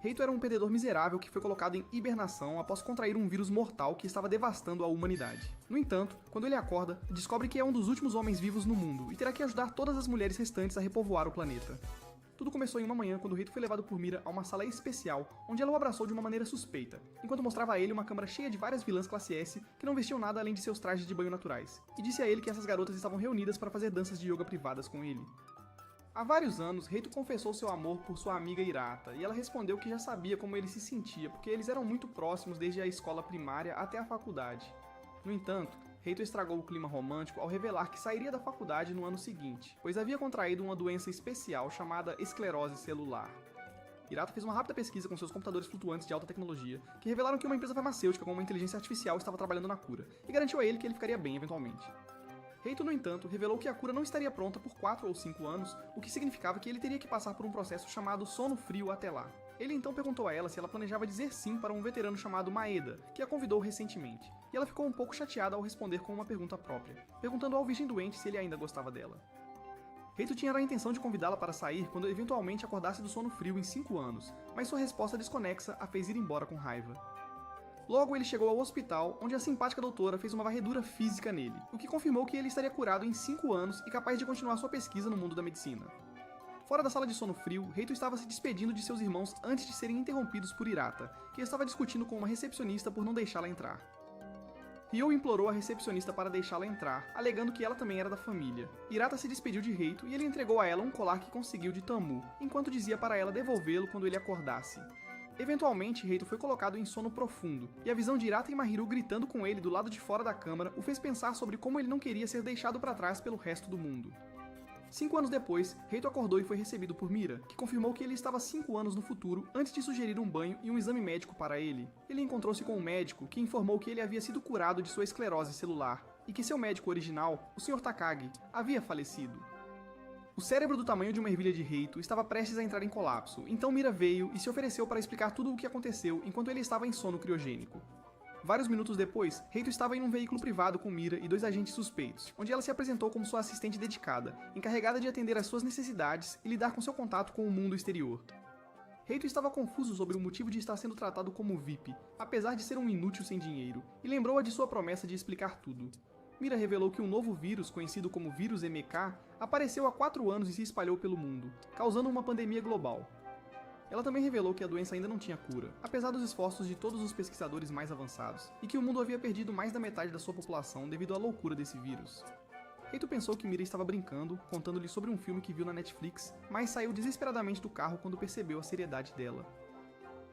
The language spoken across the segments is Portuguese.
Reito era um perdedor miserável que foi colocado em hibernação após contrair um vírus mortal que estava devastando a humanidade. No entanto, quando ele acorda, descobre que é um dos últimos homens vivos no mundo e terá que ajudar todas as mulheres restantes a repovoar o planeta. Tudo começou em uma manhã quando Reito foi levado por Mira a uma sala especial, onde ela o abraçou de uma maneira suspeita, enquanto mostrava a ele uma câmara cheia de várias vilãs classe S que não vestiam nada além de seus trajes de banho naturais, e disse a ele que essas garotas estavam reunidas para fazer danças de yoga privadas com ele. Há vários anos, Reito confessou seu amor por sua amiga Hirata, e ela respondeu que já sabia como ele se sentia, porque eles eram muito próximos desde a escola primária até a faculdade. No entanto, Reito estragou o clima romântico ao revelar que sairia da faculdade no ano seguinte, pois havia contraído uma doença especial chamada esclerose celular. Hirata fez uma rápida pesquisa com seus computadores flutuantes de alta tecnologia, que revelaram que uma empresa farmacêutica com uma inteligência artificial estava trabalhando na cura, e garantiu a ele que ele ficaria bem eventualmente. Reito, no entanto, revelou que a cura não estaria pronta por 4 ou 5 anos, o que significava que ele teria que passar por um processo chamado sono frio até lá. Ele então perguntou a ela se ela planejava dizer sim para um veterano chamado Maeda, que a convidou recentemente, e ela ficou um pouco chateada ao responder com uma pergunta própria, perguntando ao virgem doente se ele ainda gostava dela. Reito tinha a intenção de convidá-la para sair quando eventualmente acordasse do sono frio em 5 anos, mas sua resposta desconexa a fez ir embora com raiva. Logo ele chegou ao hospital, onde a simpática doutora fez uma varredura física nele, o que confirmou que ele estaria curado em 5 anos e capaz de continuar sua pesquisa no mundo da medicina. Fora da sala de sono frio, Reito estava se despedindo de seus irmãos antes de serem interrompidos por Hirata, que estava discutindo com uma recepcionista por não deixá-la entrar. Ryo implorou a recepcionista para deixá-la entrar, alegando que ela também era da família. Hirata se despediu de Reito e ele entregou a ela um colar que conseguiu de Tamu, enquanto dizia para ela devolvê-lo quando ele acordasse. Eventualmente, Reito foi colocado em sono profundo, e a visão de Hirata e Mahiru gritando com ele do lado de fora da câmara o fez pensar sobre como ele não queria ser deixado para trás pelo resto do mundo. 5 anos depois, Reito acordou e foi recebido por Mira, que confirmou que ele estava 5 anos no futuro antes de sugerir um banho e um exame médico para ele. Ele encontrou-se com um médico que informou que ele havia sido curado de sua esclerose celular, e que seu médico original, o Sr. Takagi, havia falecido. O cérebro do tamanho de uma ervilha de Reito estava prestes a entrar em colapso, então Mira veio e se ofereceu para explicar tudo o que aconteceu enquanto ele estava em sono criogênico. Vários minutos depois, Reito estava em um veículo privado com Mira e 2 agentes suspeitos, onde ela se apresentou como sua assistente dedicada, encarregada de atender às suas necessidades e lidar com seu contato com o mundo exterior. Reito estava confuso sobre o motivo de estar sendo tratado como VIP, apesar de ser um inútil sem dinheiro, e lembrou-a de sua promessa de explicar tudo. Mira revelou que um novo vírus, conhecido como vírus MK, apareceu há 4 anos e se espalhou pelo mundo, causando uma pandemia global. Ela também revelou que a doença ainda não tinha cura, apesar dos esforços de todos os pesquisadores mais avançados, e que o mundo havia perdido mais da metade da sua população devido à loucura desse vírus. Reito pensou que Mira estava brincando, contando-lhe sobre um filme que viu na Netflix, mas saiu desesperadamente do carro quando percebeu a seriedade dela.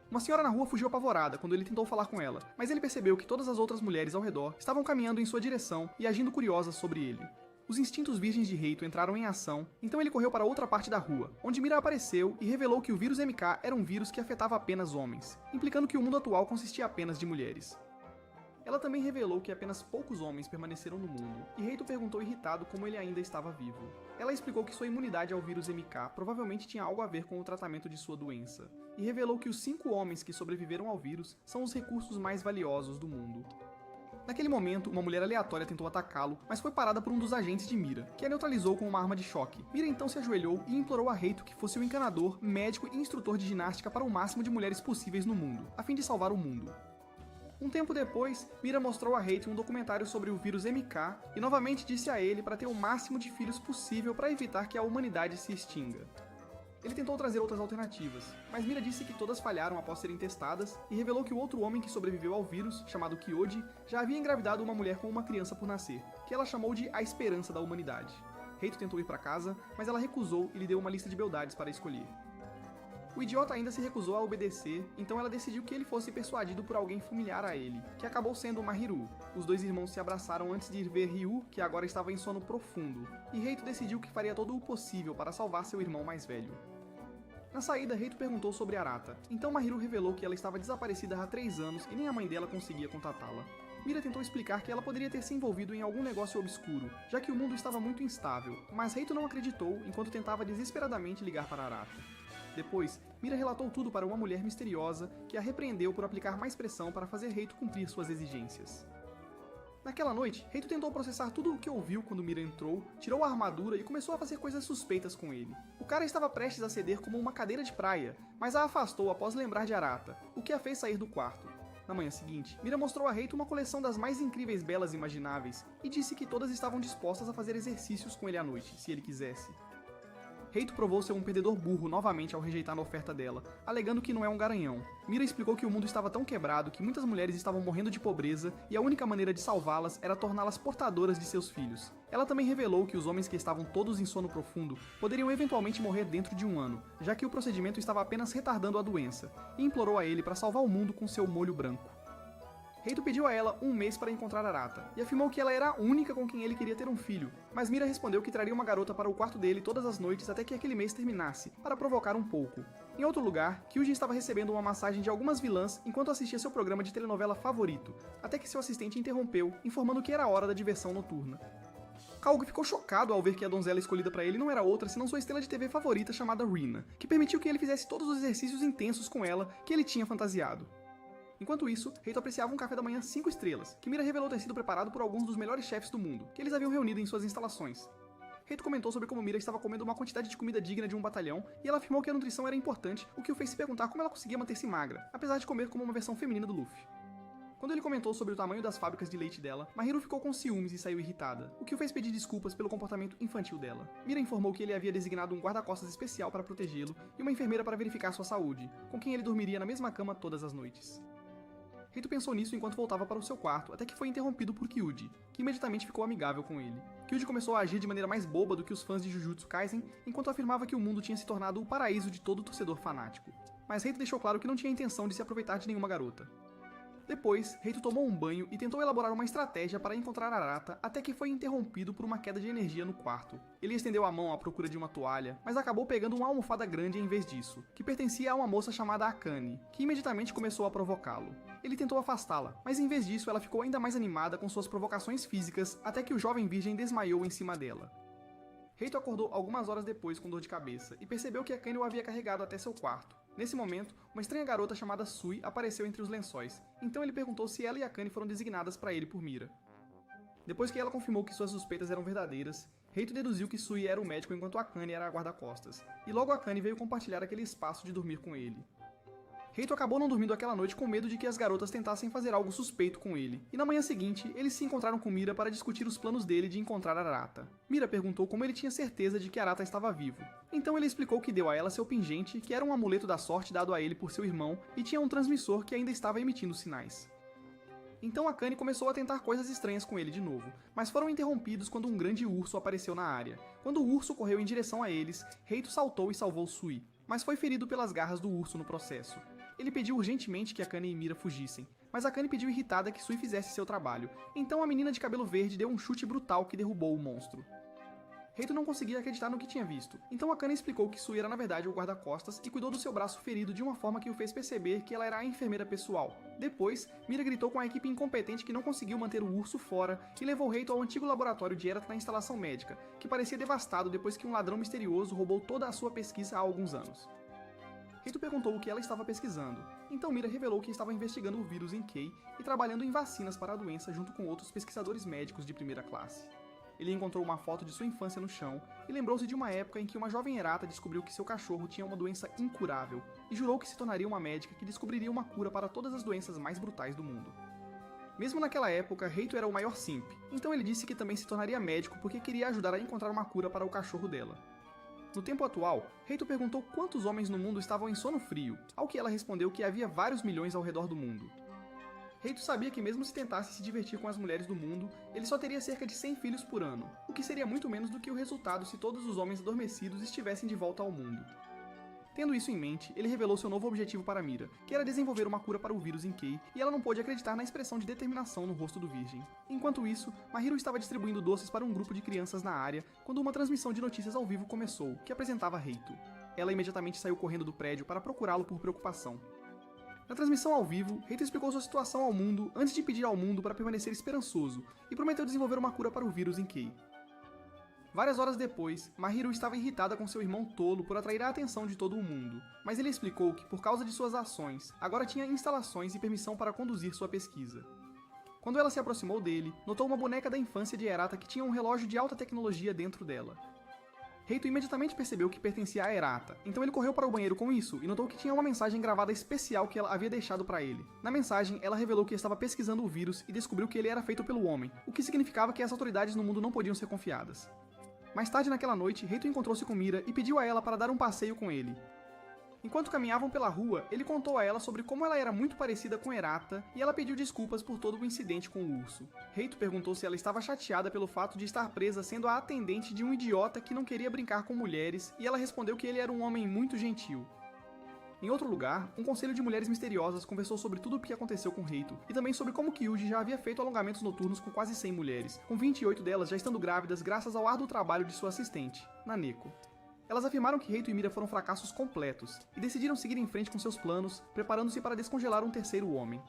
Uma senhora na rua fugiu apavorada quando ele tentou falar com ela, mas ele percebeu que todas as outras mulheres ao redor estavam caminhando em sua direção e agindo curiosas sobre ele. Os instintos virgens de Reito entraram em ação, então ele correu para outra parte da rua, onde Mira apareceu e revelou que o vírus MK era um vírus que afetava apenas homens, implicando que o mundo atual consistia apenas de mulheres. Ela também revelou que apenas poucos homens permaneceram no mundo, e Reito perguntou irritado como ele ainda estava vivo. Ela explicou que sua imunidade ao vírus MK provavelmente tinha algo a ver com o tratamento de sua doença, e revelou que os 5 homens que sobreviveram ao vírus são os recursos mais valiosos do mundo. Naquele momento, uma mulher aleatória tentou atacá-lo, mas foi parada por um dos agentes de Mira, que a neutralizou com uma arma de choque. Mira então se ajoelhou e implorou a Reito que fosse o encanador, médico e instrutor de ginástica para o máximo de mulheres possíveis no mundo, a fim de salvar o mundo. Um tempo depois, Mira mostrou a Reito um documentário sobre o vírus MK e novamente disse a ele para ter o máximo de filhos possível para evitar que a humanidade se extinga. Ele tentou trazer outras alternativas, mas Mira disse que todas falharam após serem testadas e revelou que o outro homem que sobreviveu ao vírus, chamado Kyoji, já havia engravidado uma mulher com uma criança por nascer, que ela chamou de a esperança da humanidade. Reito tentou ir para casa, mas ela recusou e lhe deu uma lista de beldades para escolher. O idiota ainda se recusou a obedecer, então ela decidiu que ele fosse persuadido por alguém familiar a ele, que acabou sendo Mahiru. Os 2 irmãos se abraçaram antes de ir ver Ryu, que agora estava em sono profundo, e Reito decidiu que faria todo o possível para salvar seu irmão mais velho. Na saída, Reito perguntou sobre Arata, então Mahiru revelou que ela estava desaparecida há 3 anos e nem a mãe dela conseguia contatá-la. Mira tentou explicar que ela poderia ter se envolvido em algum negócio obscuro, já que o mundo estava muito instável, mas Reito não acreditou enquanto tentava desesperadamente ligar para Arata. Depois, Mira relatou tudo para uma mulher misteriosa que a repreendeu por aplicar mais pressão para fazer Reito cumprir suas exigências. Naquela noite, Reito tentou processar tudo o que ouviu quando Mira entrou, tirou a armadura e começou a fazer coisas suspeitas com ele. O cara estava prestes a ceder como uma cadeira de praia, mas a afastou após lembrar de Arata, o que a fez sair do quarto. Na manhã seguinte, Mira mostrou a Reito uma coleção das mais incríveis belas imagináveis e disse que todas estavam dispostas a fazer exercícios com ele à noite, se ele quisesse. Reito provou ser um perdedor burro novamente ao rejeitar a oferta dela, alegando que não é um garanhão. Mira explicou que o mundo estava tão quebrado que muitas mulheres estavam morrendo de pobreza e a única maneira de salvá-las era torná-las portadoras de seus filhos. Ela também revelou que os homens que estavam todos em sono profundo poderiam eventualmente morrer dentro de um ano, já que o procedimento estava apenas retardando a doença, e implorou a ele para salvar o mundo com seu molho branco. Reito pediu a ela um mês para encontrar Arata, e afirmou que ela era a única com quem ele queria ter um filho, mas Mira respondeu que traria uma garota para o quarto dele todas as noites até que aquele mês terminasse, para provocar um pouco. Em outro lugar, Kyuji estava recebendo uma massagem de algumas vilãs enquanto assistia seu programa de telenovela favorito, até que seu assistente interrompeu, informando que era a hora da diversão noturna. Kaoru ficou chocado ao ver que a donzela escolhida para ele não era outra senão sua estrela de TV favorita chamada Rina, que permitiu que ele fizesse todos os exercícios intensos com ela que ele tinha fantasiado. Enquanto isso, Reito apreciava um café da manhã 5 estrelas, que Mira revelou ter sido preparado por alguns dos melhores chefes do mundo, que eles haviam reunido em suas instalações. Reito comentou sobre como Mira estava comendo uma quantidade de comida digna de um batalhão, e ela afirmou que a nutrição era importante, o que o fez se perguntar como ela conseguia manter-se magra, apesar de comer como uma versão feminina do Luffy. Quando ele comentou sobre o tamanho das fábricas de leite dela, Mahiru ficou com ciúmes e saiu irritada, o que o fez pedir desculpas pelo comportamento infantil dela. Mira informou que ele havia designado um guarda-costas especial para protegê-lo e uma enfermeira para verificar sua saúde, com quem ele dormiria na mesma cama todas as noites. Reito pensou nisso enquanto voltava para o seu quarto, até que foi interrompido por Kyuji, que imediatamente ficou amigável com ele. Kyuji começou a agir de maneira mais boba do que os fãs de Jujutsu Kaisen, enquanto afirmava que o mundo tinha se tornado o paraíso de todo torcedor fanático. Mas Reito deixou claro que não tinha intenção de se aproveitar de nenhuma garota. Depois, Reito tomou um banho e tentou elaborar uma estratégia para encontrar Arata, até que foi interrompido por uma queda de energia no quarto. Ele estendeu a mão à procura de uma toalha, mas acabou pegando uma almofada grande em vez disso, que pertencia a uma moça chamada Akane, que imediatamente começou a provocá-lo. Ele tentou afastá-la, mas em vez disso ela ficou ainda mais animada com suas provocações físicas, até que o jovem virgem desmaiou em cima dela. Reito acordou algumas horas depois com dor de cabeça e percebeu que Akane o havia carregado até seu quarto. Nesse momento, uma estranha garota chamada Sui apareceu entre os lençóis, então ele perguntou se ela e Akane foram designadas para ele por Mira. Depois que ela confirmou que suas suspeitas eram verdadeiras, Reito deduziu que Sui era o médico enquanto Akane era a guarda-costas, e logo Akane veio compartilhar aquele espaço de dormir com ele. Reito acabou não dormindo aquela noite com medo de que as garotas tentassem fazer algo suspeito com ele, e na manhã seguinte, eles se encontraram com Mira para discutir os planos dele de encontrar Arata. Mira perguntou como ele tinha certeza de que Arata estava vivo. Então ele explicou que deu a ela seu pingente, que era um amuleto da sorte dado a ele por seu irmão, e tinha um transmissor que ainda estava emitindo sinais. Então Akane começou a tentar coisas estranhas com ele de novo, mas foram interrompidos quando um grande urso apareceu na área. Quando o urso correu em direção a eles, Reito saltou e salvou Sui, mas foi ferido pelas garras do urso no processo. Ele pediu urgentemente que Akane e Mira fugissem, mas Akane pediu irritada que Sui fizesse seu trabalho, então a menina de cabelo verde deu um chute brutal que derrubou o monstro. Reito não conseguia acreditar no que tinha visto, então Akane explicou que Sui era na verdade o guarda-costas e cuidou do seu braço ferido de uma forma que o fez perceber que ela era a enfermeira pessoal. Depois, Mira gritou com a equipe incompetente que não conseguiu manter o urso fora e levou Reito ao antigo laboratório de Erata na instalação médica, que parecia devastado depois que um ladrão misterioso roubou toda a sua pesquisa há alguns anos. Reito perguntou o que ela estava pesquisando, então Mira revelou que estava investigando o vírus em Kei e trabalhando em vacinas para a doença junto com outros pesquisadores médicos de primeira classe. Ele encontrou uma foto de sua infância no chão e lembrou-se de uma época em que uma jovem Erata descobriu que seu cachorro tinha uma doença incurável e jurou que se tornaria uma médica que descobriria uma cura para todas as doenças mais brutais do mundo. Mesmo naquela época, Reito era o maior simp, então ele disse que também se tornaria médico porque queria ajudar a encontrar uma cura para o cachorro dela. No tempo atual, Reito perguntou quantos homens no mundo estavam em sono frio, ao que ela respondeu que havia vários milhões ao redor do mundo. Reito sabia que mesmo se tentasse se divertir com as mulheres do mundo, ele só teria cerca de 100 filhos por ano, o que seria muito menos do que o resultado se todos os homens adormecidos estivessem de volta ao mundo. Tendo isso em mente, ele revelou seu novo objetivo para Mira, que era desenvolver uma cura para o vírus em Kei, e ela não pôde acreditar na expressão de determinação no rosto do virgem. Enquanto isso, Mahiru estava distribuindo doces para um grupo de crianças na área, quando uma transmissão de notícias ao vivo começou, que apresentava Reito. Ela imediatamente saiu correndo do prédio para procurá-lo por preocupação. Na transmissão ao vivo, Reito explicou sua situação ao mundo antes de pedir ao mundo para permanecer esperançoso, e prometeu desenvolver uma cura para o vírus em Kei. Várias horas depois, Mahiru estava irritada com seu irmão tolo por atrair a atenção de todo o mundo, mas ele explicou que, por causa de suas ações, agora tinha instalações e permissão para conduzir sua pesquisa. Quando ela se aproximou dele, notou uma boneca da infância de Erata que tinha um relógio de alta tecnologia dentro dela. Reito imediatamente percebeu que pertencia a Erata, então ele correu para o banheiro com isso e notou que tinha uma mensagem gravada especial que ela havia deixado para ele. Na mensagem, ela revelou que estava pesquisando o vírus e descobriu que ele era feito pelo homem, o que significava que as autoridades no mundo não podiam ser confiadas. Mais tarde naquela noite, Reito encontrou-se com Mira e pediu a ela para dar um passeio com ele. Enquanto caminhavam pela rua, ele contou a ela sobre como ela era muito parecida com Erata e ela pediu desculpas por todo o incidente com o urso. Reito perguntou se ela estava chateada pelo fato de estar presa sendo a atendente de um idiota que não queria brincar com mulheres e ela respondeu que ele era um homem muito gentil. Em outro lugar, um conselho de mulheres misteriosas conversou sobre tudo o que aconteceu com Reito e também sobre como Kyuji já havia feito alongamentos noturnos com quase 100 mulheres, com 28 delas já estando grávidas graças ao árduo trabalho de sua assistente, Naneko. Elas afirmaram que Reito e Mira foram fracassos completos, e decidiram seguir em frente com seus planos, preparando-se para descongelar um terceiro homem.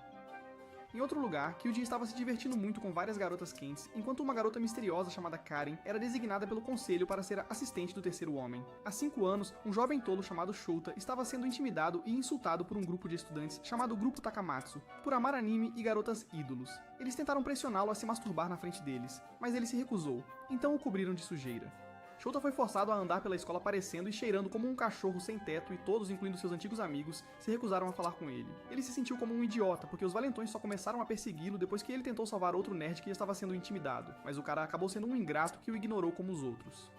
Em outro lugar, Kyuji estava se divertindo muito com várias garotas quentes, enquanto uma garota misteriosa chamada Karen era designada pelo conselho para ser a assistente do terceiro homem. Há 5 anos, um jovem tolo chamado Shouta estava sendo intimidado e insultado por um grupo de estudantes chamado Grupo Takamatsu, por amar anime e garotas ídolos. Eles tentaram pressioná-lo a se masturbar na frente deles, mas ele se recusou, então o cobriram de sujeira. Shouta foi forçado a andar pela escola parecendo e cheirando como um cachorro sem teto e todos, incluindo seus antigos amigos, se recusaram a falar com ele. Ele se sentiu como um idiota, porque os valentões só começaram a persegui-lo depois que ele tentou salvar outro nerd que estava sendo intimidado, mas o cara acabou sendo um ingrato que o ignorou como os outros.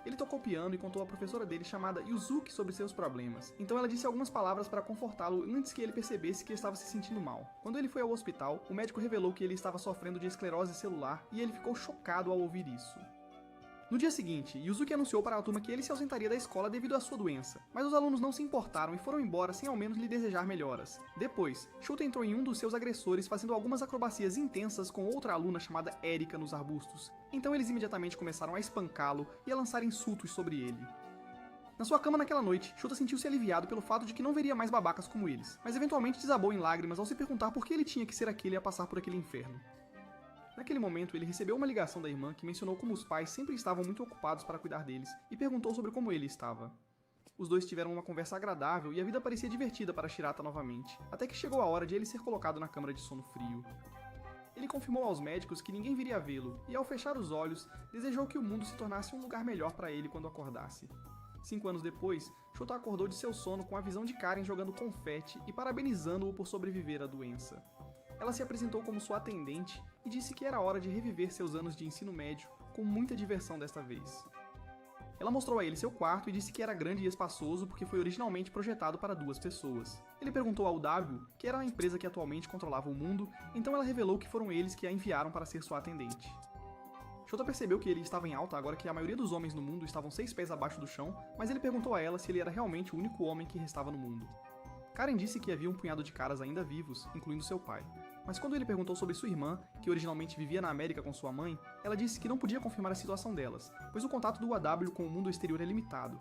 Ele tocou piano e contou à professora dele chamada Yuzuki sobre seus problemas, então ela disse algumas palavras para confortá-lo antes que ele percebesse que estava se sentindo mal. Quando ele foi ao hospital, o médico revelou que ele estava sofrendo de esclerose celular e ele ficou chocado ao ouvir isso. No dia seguinte, Yuzuki anunciou para a turma que ele se ausentaria da escola devido à sua doença, mas os alunos não se importaram e foram embora sem ao menos lhe desejar melhoras. Depois, Shouta entrou em um dos seus agressores fazendo algumas acrobacias intensas com outra aluna chamada Erika nos arbustos, então eles imediatamente começaram a espancá-lo e a lançar insultos sobre ele. Na sua cama naquela noite, Shouta sentiu-se aliviado pelo fato de que não veria mais babacas como eles, mas eventualmente desabou em lágrimas ao se perguntar por que ele tinha que ser aquele a passar por aquele inferno. Naquele momento, ele recebeu uma ligação da irmã que mencionou como os pais sempre estavam muito ocupados para cuidar deles e perguntou sobre como ele estava. Os dois tiveram uma conversa agradável e a vida parecia divertida para Shirata novamente, até que chegou a hora de ele ser colocado na câmara de sono frio. Ele confirmou aos médicos que ninguém viria vê-lo e, ao fechar os olhos, desejou que o mundo se tornasse um lugar melhor para ele quando acordasse. 5 anos depois, Shouta acordou de seu sono com a visão de Karen jogando confete e parabenizando-o por sobreviver à doença. Ela se apresentou como sua atendente e disse que era hora de reviver seus anos de ensino médio com muita diversão desta vez. Ela mostrou a ele seu quarto e disse que era grande e espaçoso porque foi originalmente projetado para 2 pessoas. Ele perguntou ao W, que era a empresa que atualmente controlava o mundo, então ela revelou que foram eles que a enviaram para ser sua atendente. Shouta percebeu que ele estava em alta agora que a maioria dos homens no mundo estavam 6 pés abaixo do chão, mas ele perguntou a ela se ele era realmente o único homem que restava no mundo. Karen disse que havia um punhado de caras ainda vivos, incluindo seu pai. Mas quando ele perguntou sobre sua irmã, que originalmente vivia na América com sua mãe, ela disse que não podia confirmar a situação delas, pois o contato do AW com o mundo exterior é limitado.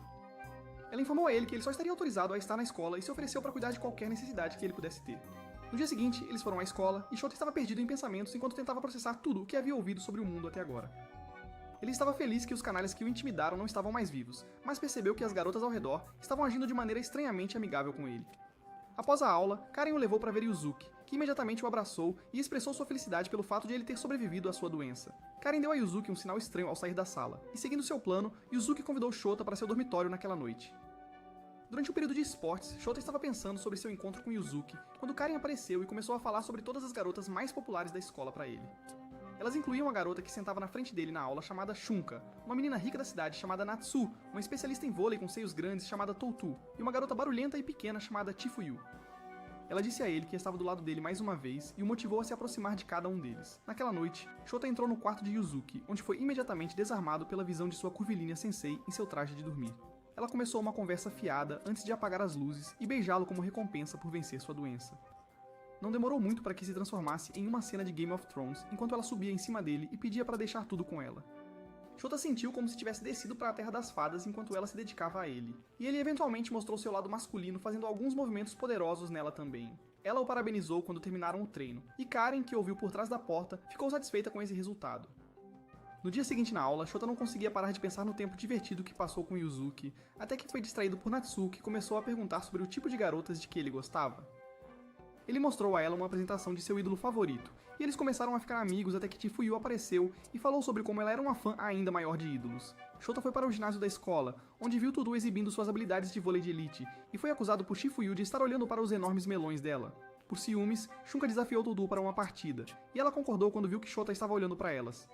Ela informou a ele que ele só estaria autorizado a estar na escola e se ofereceu para cuidar de qualquer necessidade que ele pudesse ter. No dia seguinte, eles foram à escola e Shouta estava perdido em pensamentos enquanto tentava processar tudo o que havia ouvido sobre o mundo até agora. Ele estava feliz que os canalhas que o intimidaram não estavam mais vivos, mas percebeu que as garotas ao redor estavam agindo de maneira estranhamente amigável com ele. Após a aula, Karen o levou para ver Yuzuki, que imediatamente o abraçou e expressou sua felicidade pelo fato de ele ter sobrevivido à sua doença. Karen deu a Yuzuki um sinal estranho ao sair da sala, e seguindo seu plano, Yuzuki convidou Shouta para seu dormitório naquela noite. Durante o período de esportes, Shouta estava pensando sobre seu encontro com Yuzuki, quando Karen apareceu e começou a falar sobre todas as garotas mais populares da escola para ele. Elas incluíam a garota que sentava na frente dele na aula chamada Shunka, uma menina rica da cidade chamada Natsu, uma especialista em vôlei com seios grandes chamada Toutu, e uma garota barulhenta e pequena chamada Chifuyu. Ela disse a ele que estava do lado dele mais uma vez e o motivou a se aproximar de cada um deles. Naquela noite, Shouta entrou no quarto de Yuzuki, onde foi imediatamente desarmado pela visão de sua curvilínea sensei em seu traje de dormir. Ela começou uma conversa fiada antes de apagar as luzes e beijá-lo como recompensa por vencer sua doença. Não demorou muito para que se transformasse em uma cena de Game of Thrones, enquanto ela subia em cima dele e pedia para deixar tudo com ela. Shouta sentiu como se tivesse descido para a Terra das Fadas enquanto ela se dedicava a ele, e ele eventualmente mostrou seu lado masculino fazendo alguns movimentos poderosos nela também. Ela o parabenizou quando terminaram o treino, e Karen, que ouviu por trás da porta, ficou satisfeita com esse resultado. No dia seguinte na aula, Shouta não conseguia parar de pensar no tempo divertido que passou com Yuzuki, até que foi distraído por Natsu, que começou a perguntar sobre o tipo de garotas de que ele gostava. ele mostrou a ela uma apresentação de seu ídolo favorito, e eles começaram a ficar amigos até que Chifuyu apareceu e falou sobre como ela era uma fã ainda maior de ídolos. Shota foi para o ginásio da escola, onde viu Tudu exibindo suas habilidades de vôlei de elite, e foi acusado por Chifuyu de estar olhando para os enormes melões dela. Por ciúmes, Shunka desafiou Tudu para uma partida, e ela concordou quando viu que Shota estava olhando para elas.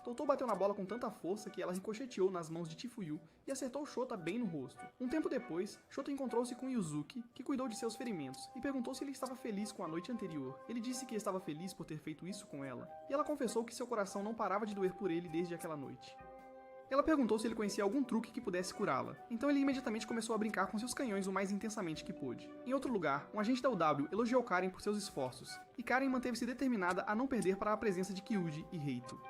Toutou bateu na bola com tanta força que ela ricocheteou nas mãos de Chifuyu e acertou Shota bem no rosto. Um tempo depois, Shota encontrou-se com Yuzuki, que cuidou de seus ferimentos, e perguntou se ele estava feliz com a noite anterior. Ele disse que estava feliz por ter feito isso com ela, e ela confessou que seu coração não parava de doer por ele desde aquela noite. Ela perguntou se ele conhecia algum truque que pudesse curá-la, então ele imediatamente começou a brincar com seus canhões o mais intensamente que pôde. Em outro lugar, um agente da UW elogiou Karen por seus esforços, e Karen manteve-se determinada a não perder para a presença de Kyuji e Reito.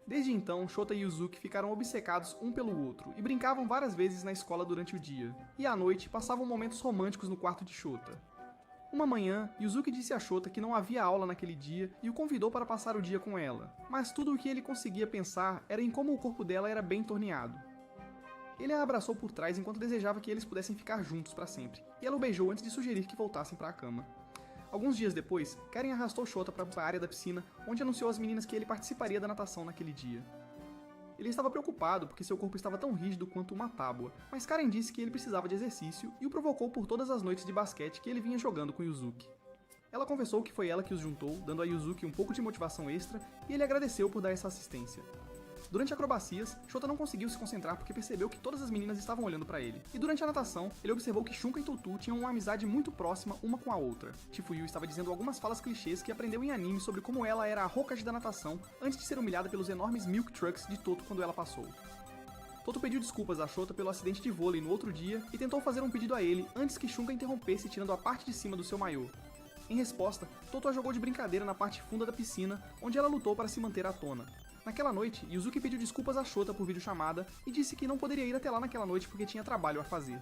Desde então, Shota e Yuzuki ficaram obcecados um pelo outro e brincavam várias vezes na escola durante o dia, e à noite passavam momentos românticos no quarto de Shota. Uma manhã, Yuzuki disse a Shota que não havia aula naquele dia e o convidou para passar o dia com ela, mas tudo o que ele conseguia pensar era em como o corpo dela era bem torneado. Ele a abraçou por trás enquanto desejava que eles pudessem ficar juntos para sempre, e ela o beijou antes de sugerir que voltassem para a cama. Alguns dias depois, Karen arrastou Shota para a área da piscina, onde anunciou às meninas que ele participaria da natação naquele dia. Ele estava preocupado porque seu corpo estava tão rígido quanto uma tábua, mas Karen disse que ele precisava de exercício e o provocou por todas as noites de basquete que ele vinha jogando com Yuzuki. Ela confessou que foi ela que os juntou, dando a Yuzuki um pouco de motivação extra, e ele agradeceu por dar essa assistência. Durante acrobacias, Shota não conseguiu se concentrar porque percebeu que todas as meninas estavam olhando para ele. E durante a natação, ele observou que Shunka e Tutu tinham uma amizade muito próxima uma com a outra. Chifuyu estava dizendo algumas falas clichês que aprendeu em anime sobre como ela era a Hokage da natação antes de ser humilhada pelos enormes milk trucks de Toto quando ela passou. Toto pediu desculpas a Shota pelo acidente de vôlei no outro dia e tentou fazer um pedido a ele antes que Shunka interrompesse tirando a parte de cima do seu maiô. Em resposta, Toto a jogou de brincadeira na parte funda da piscina, onde ela lutou para se manter à tona. Naquela noite, Yuzuki pediu desculpas a Shota por videochamada e disse que não poderia ir até lá naquela noite porque tinha trabalho a fazer.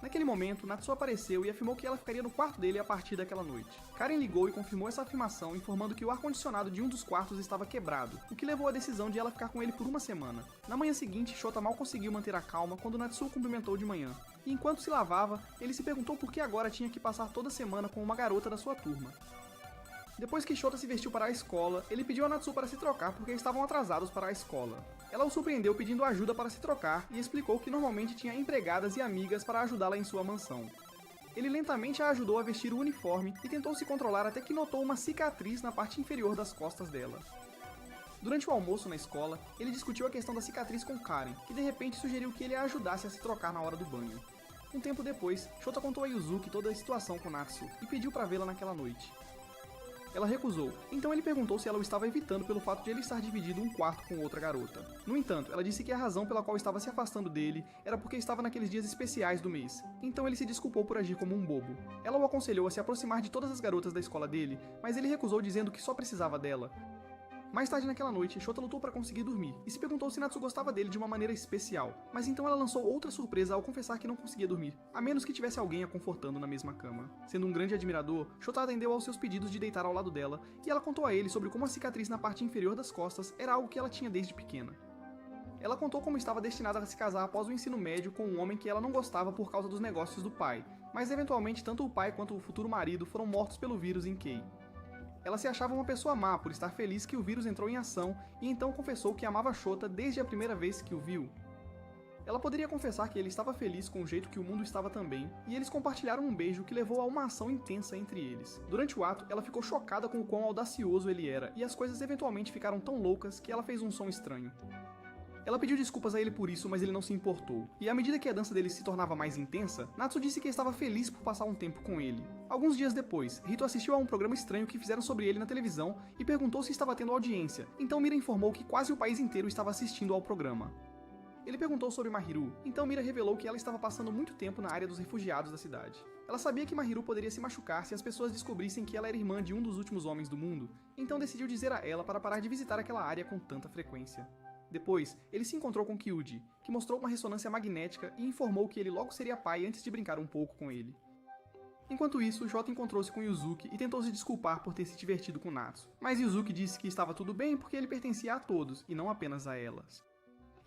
Naquele momento, Natsuo apareceu e afirmou que ela ficaria no quarto dele a partir daquela noite. Karen ligou e confirmou essa afirmação, informando que o ar-condicionado de um dos quartos estava quebrado, o que levou à decisão de ela ficar com ele por uma semana. Na manhã seguinte, Shota mal conseguiu manter a calma quando Natsuo o cumprimentou de manhã. E enquanto se lavava, ele se perguntou por que agora tinha que passar toda semana com uma garota da sua turma. Depois que Shota se vestiu para a escola, ele pediu a Natsuo para se trocar porque estavam atrasados para a escola. Ela o surpreendeu pedindo ajuda para se trocar e explicou que normalmente tinha empregadas e amigas para ajudá-la em sua mansão. Ele lentamente a ajudou a vestir o uniforme e tentou se controlar até que notou uma cicatriz na parte inferior das costas dela. Durante o almoço na escola, ele discutiu a questão da cicatriz com Karen, que de repente sugeriu que ele a ajudasse a se trocar na hora do banho. Um tempo depois, Shota contou a Yuzuki toda a situação com Natsuo e pediu para vê-la naquela noite. Ela recusou, então ele perguntou se ela o estava evitando pelo fato de ele estar dividindo um quarto com outra garota. No entanto, ela disse que a razão pela qual estava se afastando dele era porque estava naqueles dias especiais do mês, então ele se desculpou por agir como um bobo. Ela o aconselhou a se aproximar de todas as garotas da escola dele, mas ele recusou dizendo que só precisava dela. Mais tarde naquela noite, Shota lutou para conseguir dormir, e se perguntou se Natsuo gostava dele de uma maneira especial, mas então ela lançou outra surpresa ao confessar que não conseguia dormir, a menos que tivesse alguém a confortando na mesma cama. Sendo um grande admirador, Shota atendeu aos seus pedidos de deitar ao lado dela, e ela contou a ele sobre como a cicatriz na parte inferior das costas era algo que ela tinha desde pequena. Ela contou como estava destinada a se casar após o ensino médio com um homem que ela não gostava por causa dos negócios do pai, mas eventualmente tanto o pai quanto o futuro marido foram mortos pelo vírus em Kei. Ela se achava uma pessoa má por estar feliz que o vírus entrou em ação e então confessou que amava Shota desde a primeira vez que o viu. Ela poderia confessar que ele estava feliz com o jeito que o mundo estava também, e eles compartilharam um beijo que levou a uma ação intensa entre eles. Durante o ato, ela ficou chocada com o quão audacioso ele era, e as coisas eventualmente ficaram tão loucas que ela fez um som estranho. Ela pediu desculpas a ele por isso, mas ele não se importou. E à medida que a dança deles se tornava mais intensa, Natsuo disse que estava feliz por passar um tempo com ele. Alguns dias depois, Rito assistiu a um programa estranho que fizeram sobre ele na televisão e perguntou se estava tendo audiência, então Mira informou que quase o país inteiro estava assistindo ao programa. Ele perguntou sobre Mahiru, então Mira revelou que ela estava passando muito tempo na área dos refugiados da cidade. Ela sabia que Mahiru poderia se machucar se as pessoas descobrissem que ela era irmã de um dos últimos homens do mundo, então decidiu dizer a ela para parar de visitar aquela área com tanta frequência. Depois, ele se encontrou com Kyuji, que mostrou uma ressonância magnética e informou que ele logo seria pai antes de brincar um pouco com ele. Enquanto isso, Shota encontrou-se com Yuzuki e tentou se desculpar por ter se divertido com Natsuo, mas Yuzuki disse que estava tudo bem porque ele pertencia a todos e não apenas a elas.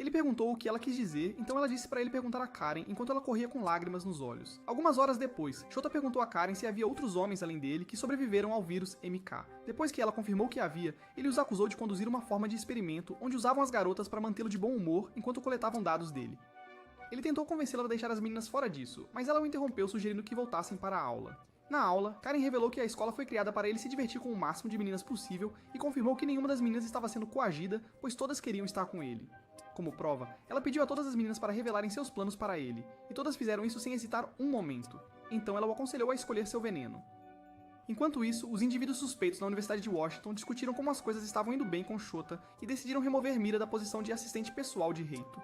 Ele perguntou o que ela quis dizer, então ela disse para ele perguntar a Karen enquanto ela corria com lágrimas nos olhos. Algumas horas depois, Shota perguntou a Karen se havia outros homens além dele que sobreviveram ao vírus MK. Depois que ela confirmou que havia, ele os acusou de conduzir uma forma de experimento onde usavam as garotas para mantê-lo de bom humor enquanto coletavam dados dele. Ele tentou convencê-la a deixar as meninas fora disso, mas ela o interrompeu sugerindo que voltassem para a aula. Na aula, Karen revelou que a escola foi criada para ele se divertir com o máximo de meninas possível e confirmou que nenhuma das meninas estava sendo coagida, pois todas queriam estar com ele. Como prova, ela pediu a todas as meninas para revelarem seus planos para ele, e todas fizeram isso sem hesitar um momento. Então ela o aconselhou a escolher seu veneno. Enquanto isso, os indivíduos suspeitos na Universidade de Washington discutiram como as coisas estavam indo bem com Shota e decidiram remover Mira da posição de assistente pessoal de Reito.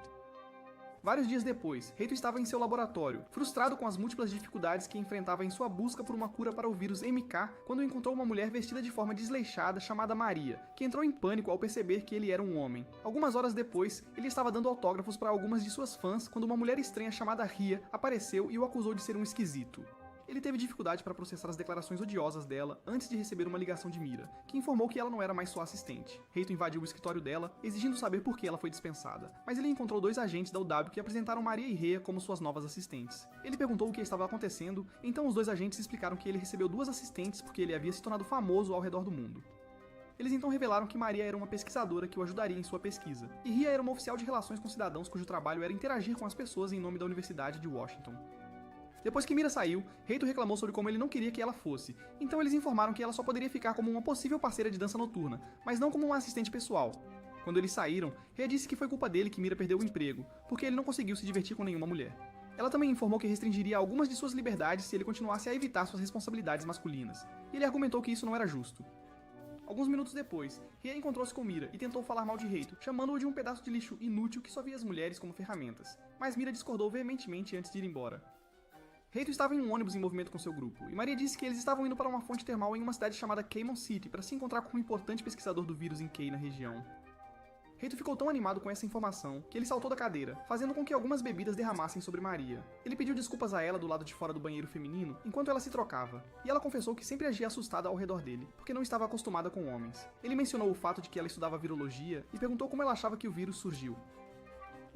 Vários dias depois, Reito estava em seu laboratório, frustrado com as múltiplas dificuldades que enfrentava em sua busca por uma cura para o vírus MK, quando encontrou uma mulher vestida de forma desleixada chamada Maria, que entrou em pânico ao perceber que ele era um homem. Algumas horas depois, ele estava dando autógrafos para algumas de suas fãs quando uma mulher estranha chamada Ria apareceu e o acusou de ser um esquisito. Ele teve dificuldade para processar as declarações odiosas dela antes de receber uma ligação de Mira, que informou que ela não era mais sua assistente. Reito invadiu o escritório dela, exigindo saber por que ela foi dispensada, mas ele encontrou dois agentes da UW que apresentaram Maria e Rhea como suas novas assistentes. Ele perguntou o que estava acontecendo, então os dois agentes explicaram que ele recebeu duas assistentes porque ele havia se tornado famoso ao redor do mundo. Eles então revelaram que Maria era uma pesquisadora que o ajudaria em sua pesquisa, e Rhea era uma oficial de relações com cidadãos cujo trabalho era interagir com as pessoas em nome da Universidade de Washington. Depois que Mira saiu, Reito reclamou sobre como ele não queria que ela fosse, então eles informaram que ela só poderia ficar como uma possível parceira de dança noturna, mas não como uma assistente pessoal. Quando eles saíram, Rhea disse que foi culpa dele que Mira perdeu o emprego, porque ele não conseguiu se divertir com nenhuma mulher. Ela também informou que restringiria algumas de suas liberdades se ele continuasse a evitar suas responsabilidades masculinas, e ele argumentou que isso não era justo. Alguns minutos depois, Rhea encontrou-se com Mira e tentou falar mal de Reito, chamando-o de um pedaço de lixo inútil que só via as mulheres como ferramentas, mas Mira discordou veementemente antes de ir embora. Reito estava em um ônibus em movimento com seu grupo, e Maria disse que eles estavam indo para uma fonte termal em uma cidade chamada Caymon City para se encontrar com um importante pesquisador do vírus em Kay na região. Reito ficou tão animado com essa informação que ele saltou da cadeira, fazendo com que algumas bebidas derramassem sobre Maria. Ele pediu desculpas a ela do lado de fora do banheiro feminino enquanto ela se trocava, e ela confessou que sempre agia assustada ao redor dele, porque não estava acostumada com homens. Ele mencionou o fato de que ela estudava virologia e perguntou como ela achava que o vírus surgiu.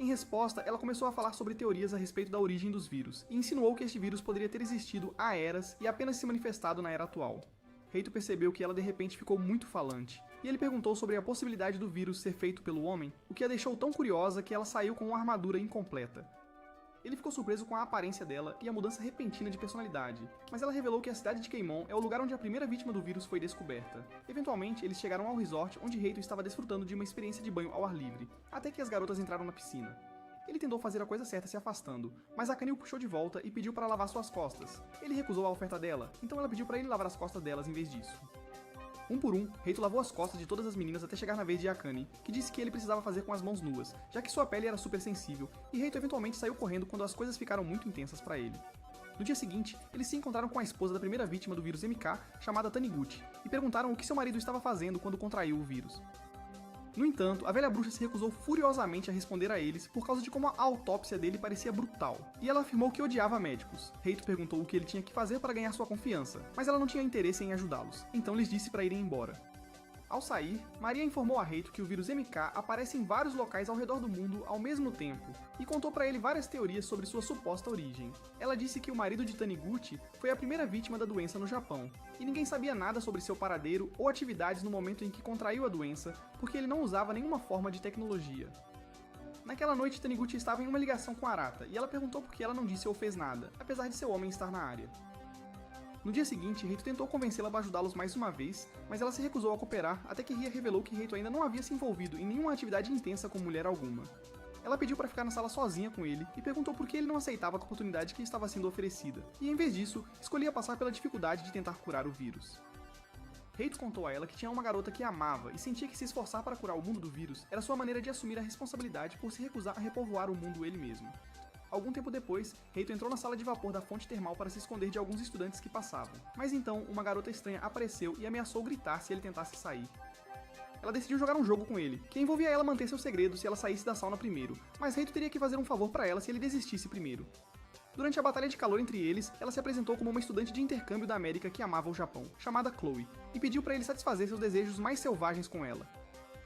Em resposta, ela começou a falar sobre teorias a respeito da origem dos vírus, e insinuou que este vírus poderia ter existido há eras e apenas se manifestado na era atual. Reito percebeu que ela de repente ficou muito falante, e ele perguntou sobre a possibilidade do vírus ser feito pelo homem, o que a deixou tão curiosa que ela saiu com uma armadura incompleta. Ele ficou surpreso com a aparência dela e a mudança repentina de personalidade, mas ela revelou que a cidade de Caymon é o lugar onde a primeira vítima do vírus foi descoberta. Eventualmente, eles chegaram ao resort onde Reito estava desfrutando de uma experiência de banho ao ar livre, até que as garotas entraram na piscina. Ele tentou fazer a coisa certa se afastando, mas a Akane o puxou de volta e pediu para lavar suas costas. Ele recusou a oferta dela, então ela pediu para ele lavar as costas delas em vez disso. Um por um, Reito lavou as costas de todas as meninas até chegar na vez de Akane, que disse que ele precisava fazer com as mãos nuas, já que sua pele era super sensível, e Reito eventualmente saiu correndo quando as coisas ficaram muito intensas para ele. No dia seguinte, eles se encontraram com a esposa da primeira vítima do vírus MK, chamada Taniguchi, e perguntaram o que seu marido estava fazendo quando contraiu o vírus. No entanto, a velha bruxa se recusou furiosamente a responder a eles por causa de como a autópsia dele parecia brutal, e ela afirmou que odiava médicos. Reito perguntou o que ele tinha que fazer para ganhar sua confiança, mas ela não tinha interesse em ajudá-los, então lhes disse para irem embora. Ao sair, Maria informou a Reito que o vírus MK aparece em vários locais ao redor do mundo ao mesmo tempo, e contou para ele várias teorias sobre sua suposta origem. Ela disse que o marido de Taniguchi foi a primeira vítima da doença no Japão, e ninguém sabia nada sobre seu paradeiro ou atividades no momento em que contraiu a doença, porque ele não usava nenhuma forma de tecnologia. Naquela noite, Taniguchi estava em uma ligação com Arata, e ela perguntou por que ela não disse ou fez nada, apesar de seu homem estar na área. No dia seguinte, Reito tentou convencê-la a ajudá-los mais uma vez, mas ela se recusou a cooperar até que Ria revelou que Reito ainda não havia se envolvido em nenhuma atividade intensa com mulher alguma. Ela pediu para ficar na sala sozinha com ele e perguntou por que ele não aceitava a oportunidade que estava sendo oferecida, e em vez disso, escolhia passar pela dificuldade de tentar curar o vírus. Reito contou a ela que tinha uma garota que amava e sentia que se esforçar para curar o mundo do vírus era sua maneira de assumir a responsabilidade por se recusar a repovoar o mundo ele mesmo. Algum tempo depois, Reito entrou na sala de vapor da fonte termal para se esconder de alguns estudantes que passavam. Mas então, uma garota estranha apareceu e ameaçou gritar se ele tentasse sair. Ela decidiu jogar um jogo com ele, que envolvia ela manter seu segredo se ela saísse da sauna primeiro, mas Reito teria que fazer um favor para ela se ele desistisse primeiro. Durante a batalha de calor entre eles, ela se apresentou como uma estudante de intercâmbio da América que amava o Japão, chamada Chloe, e pediu para ele satisfazer seus desejos mais selvagens com ela.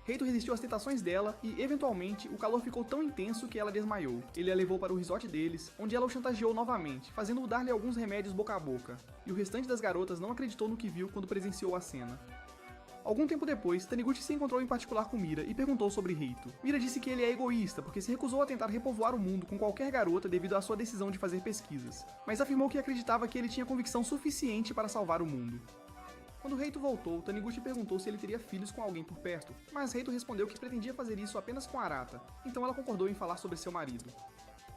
Reito resistiu às tentações dela e, eventualmente, o calor ficou tão intenso que ela desmaiou. Ele a levou para o resort deles, onde ela o chantageou novamente, fazendo-o dar-lhe alguns remédios boca a boca. E o restante das garotas não acreditou no que viu quando presenciou a cena. Algum tempo depois, Taniguchi se encontrou em particular com Mira e perguntou sobre Reito. Mira disse que ele é egoísta porque se recusou a tentar repovoar o mundo com qualquer garota devido à sua decisão de fazer pesquisas, mas afirmou que acreditava que ele tinha convicção suficiente para salvar o mundo. Quando Reito voltou, Taniguchi perguntou se ele teria filhos com alguém por perto, mas Reito respondeu que pretendia fazer isso apenas com Arata, então ela concordou em falar sobre seu marido.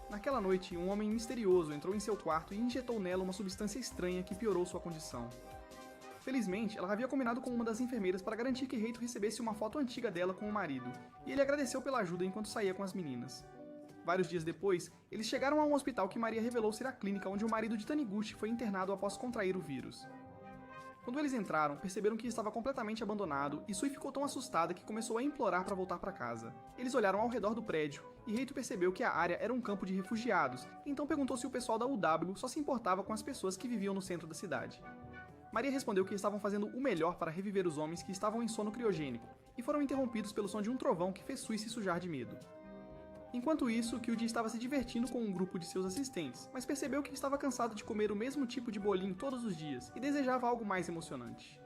Naquela noite, um homem misterioso entrou em seu quarto e injetou nela uma substância estranha que piorou sua condição. Felizmente, ela havia combinado com uma das enfermeiras para garantir que Reito recebesse uma foto antiga dela com o marido, e ele agradeceu pela ajuda enquanto saía com as meninas. Vários dias depois, eles chegaram a um hospital que Maria revelou ser a clínica onde o marido de Taniguchi foi internado após contrair o vírus. Quando eles entraram, perceberam que estava completamente abandonado e Sui ficou tão assustada que começou a implorar para voltar para casa. Eles olharam ao redor do prédio e Reito percebeu que a área era um campo de refugiados, então perguntou se o pessoal da UW só se importava com as pessoas que viviam no centro da cidade. Maria respondeu que estavam fazendo o melhor para reviver os homens que estavam em sono criogênico e foram interrompidos pelo som de um trovão que fez Sui se sujar de medo. Enquanto isso, Kyuji estava se divertindo com um grupo de seus assistentes, mas percebeu que estava cansado de comer o mesmo tipo de bolinho todos os dias e desejava algo mais emocionante.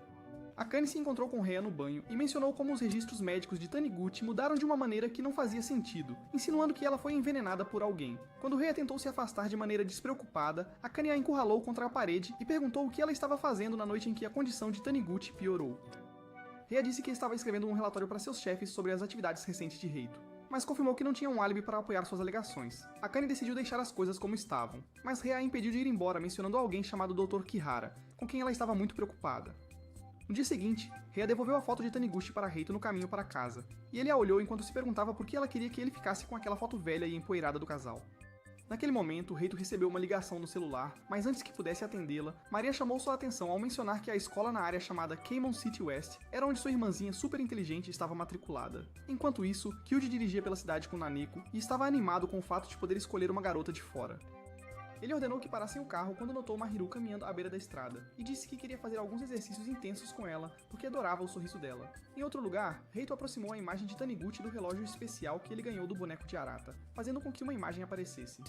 Akane se encontrou com Rhea no banho e mencionou como os registros médicos de Taniguchi mudaram de uma maneira que não fazia sentido, insinuando que ela foi envenenada por alguém. Quando Rhea tentou se afastar de maneira despreocupada, Akane a encurralou contra a parede e perguntou o que ela estava fazendo na noite em que a condição de Taniguchi piorou. Rhea disse que estava escrevendo um relatório para seus chefes sobre as atividades recentes de Reito, mas confirmou que não tinha um álibi para apoiar suas alegações. Akane decidiu deixar as coisas como estavam, mas Rhea a impediu de ir embora mencionando alguém chamado Dr. Kihara, com quem ela estava muito preocupada. No dia seguinte, Rhea devolveu a foto de Taniguchi para Reito no caminho para casa, e ele a olhou enquanto se perguntava por que ela queria que ele ficasse com aquela foto velha e empoeirada do casal. Naquele momento, Reito recebeu uma ligação no celular, mas antes que pudesse atendê-la, Maria chamou sua atenção ao mencionar que a escola na área chamada Keimon City West era onde sua irmãzinha super inteligente estava matriculada. Enquanto isso, Kyuji dirigia pela cidade com Naneko e estava animado com o fato de poder escolher uma garota de fora. Ele ordenou que parassem o carro quando notou Mahiru caminhando à beira da estrada, e disse que queria fazer alguns exercícios intensos com ela, porque adorava o sorriso dela. Em outro lugar, Reito aproximou a imagem de Taniguchi do relógio especial que ele ganhou do boneco de Arata, fazendo com que uma imagem aparecesse.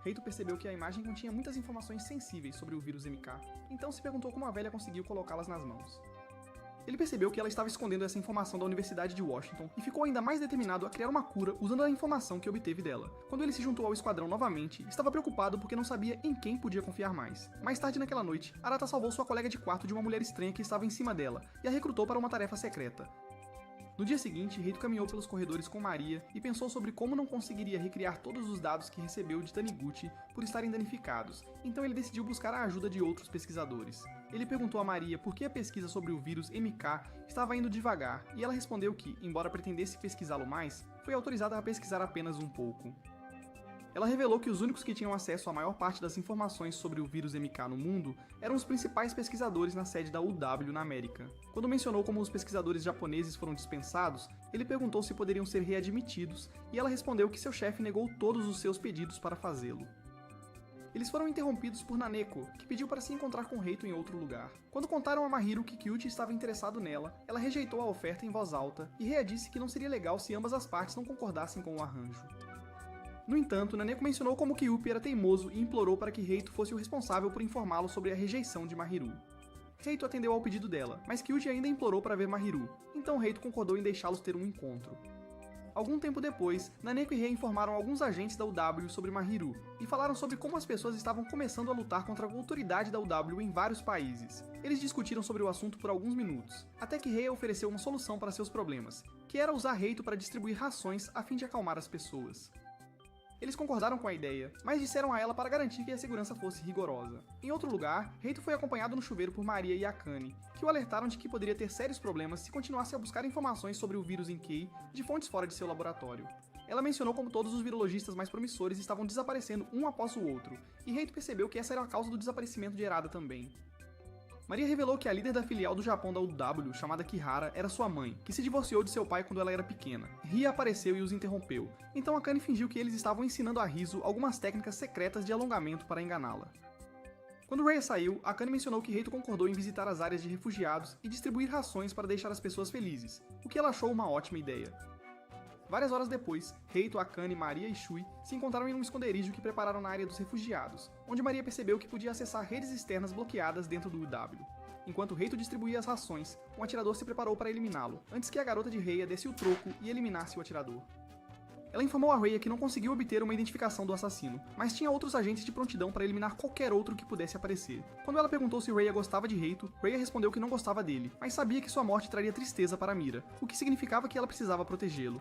Reito percebeu que a imagem continha muitas informações sensíveis sobre o vírus MK, então se perguntou como a velha conseguiu colocá-las nas mãos. Ele percebeu que ela estava escondendo essa informação da Universidade de Washington e ficou ainda mais determinado a criar uma cura usando a informação que obteve dela. Quando ele se juntou ao esquadrão novamente, estava preocupado porque não sabia em quem podia confiar mais. Mais tarde naquela noite, Arata salvou sua colega de quarto de uma mulher estranha que estava em cima dela e a recrutou para uma tarefa secreta. No dia seguinte, Reito caminhou pelos corredores com Maria e pensou sobre como não conseguiria recriar todos os dados que recebeu de Taniguchi por estarem danificados, então ele decidiu buscar a ajuda de outros pesquisadores. Ele perguntou a Maria por que a pesquisa sobre o vírus MK estava indo devagar, e ela respondeu que, embora pretendesse pesquisá-lo mais, foi autorizada a pesquisar apenas um pouco. Ela revelou que os únicos que tinham acesso à maior parte das informações sobre o vírus MK no mundo eram os principais pesquisadores na sede da UW na América. Quando mencionou como os pesquisadores japoneses foram dispensados, ele perguntou se poderiam ser readmitidos, e ela respondeu que seu chefe negou todos os seus pedidos para fazê-lo. Eles foram interrompidos por Naneko, que pediu para se encontrar com Reito em outro lugar. Quando contaram a Mahiru que Kyuji estava interessado nela, ela rejeitou a oferta em voz alta, e Rhea disse que não seria legal se ambas as partes não concordassem com o arranjo. No entanto, Naneko mencionou como Kyuupi era teimoso e implorou para que Reito fosse o responsável por informá-lo sobre a rejeição de Mahiru. Reito atendeu ao pedido dela, mas Kyuji ainda implorou para ver Mahiru, então Reito concordou em deixá-los ter um encontro. Algum tempo depois, Naneko e Rei informaram alguns agentes da UW sobre Mahiru, e falaram sobre como as pessoas estavam começando a lutar contra a autoridade da UW em vários países. Eles discutiram sobre o assunto por alguns minutos, até que Rei ofereceu uma solução para seus problemas, que era usar Reito para distribuir rações a fim de acalmar as pessoas. Eles concordaram com a ideia, mas disseram a ela para garantir que a segurança fosse rigorosa. Em outro lugar, Reito foi acompanhado no chuveiro por Maria e Akane, que o alertaram de que poderia ter sérios problemas se continuasse a buscar informações sobre o vírus em Kei de fontes fora de seu laboratório. Ela mencionou como todos os virologistas mais promissores estavam desaparecendo um após o outro, e Reito percebeu que essa era a causa do desaparecimento de Erada também. Maria revelou que a líder da filial do Japão da UW, chamada Kihara, era sua mãe, que se divorciou de seu pai quando ela era pequena. Ria apareceu e os interrompeu, então Akane fingiu que eles estavam ensinando a Riso algumas técnicas secretas de alongamento para enganá-la. Quando Rhea saiu, Akane mencionou que Reito concordou em visitar as áreas de refugiados e distribuir rações para deixar as pessoas felizes, o que ela achou uma ótima ideia. Várias horas depois, Reito, Akane, Maria e Shui se encontraram em um esconderijo que prepararam na área dos refugiados, onde Maria percebeu que podia acessar redes externas bloqueadas dentro do UW. Enquanto Reito distribuía as rações, um atirador se preparou para eliminá-lo, antes que a garota de Rhea desse o troco e eliminasse o atirador. Ela informou a Rhea que não conseguiu obter uma identificação do assassino, mas tinha outros agentes de prontidão para eliminar qualquer outro que pudesse aparecer. Quando ela perguntou se Rhea gostava de Reito, Rhea respondeu que não gostava dele, mas sabia que sua morte traria tristeza para Mira, o que significava que ela precisava protegê-lo.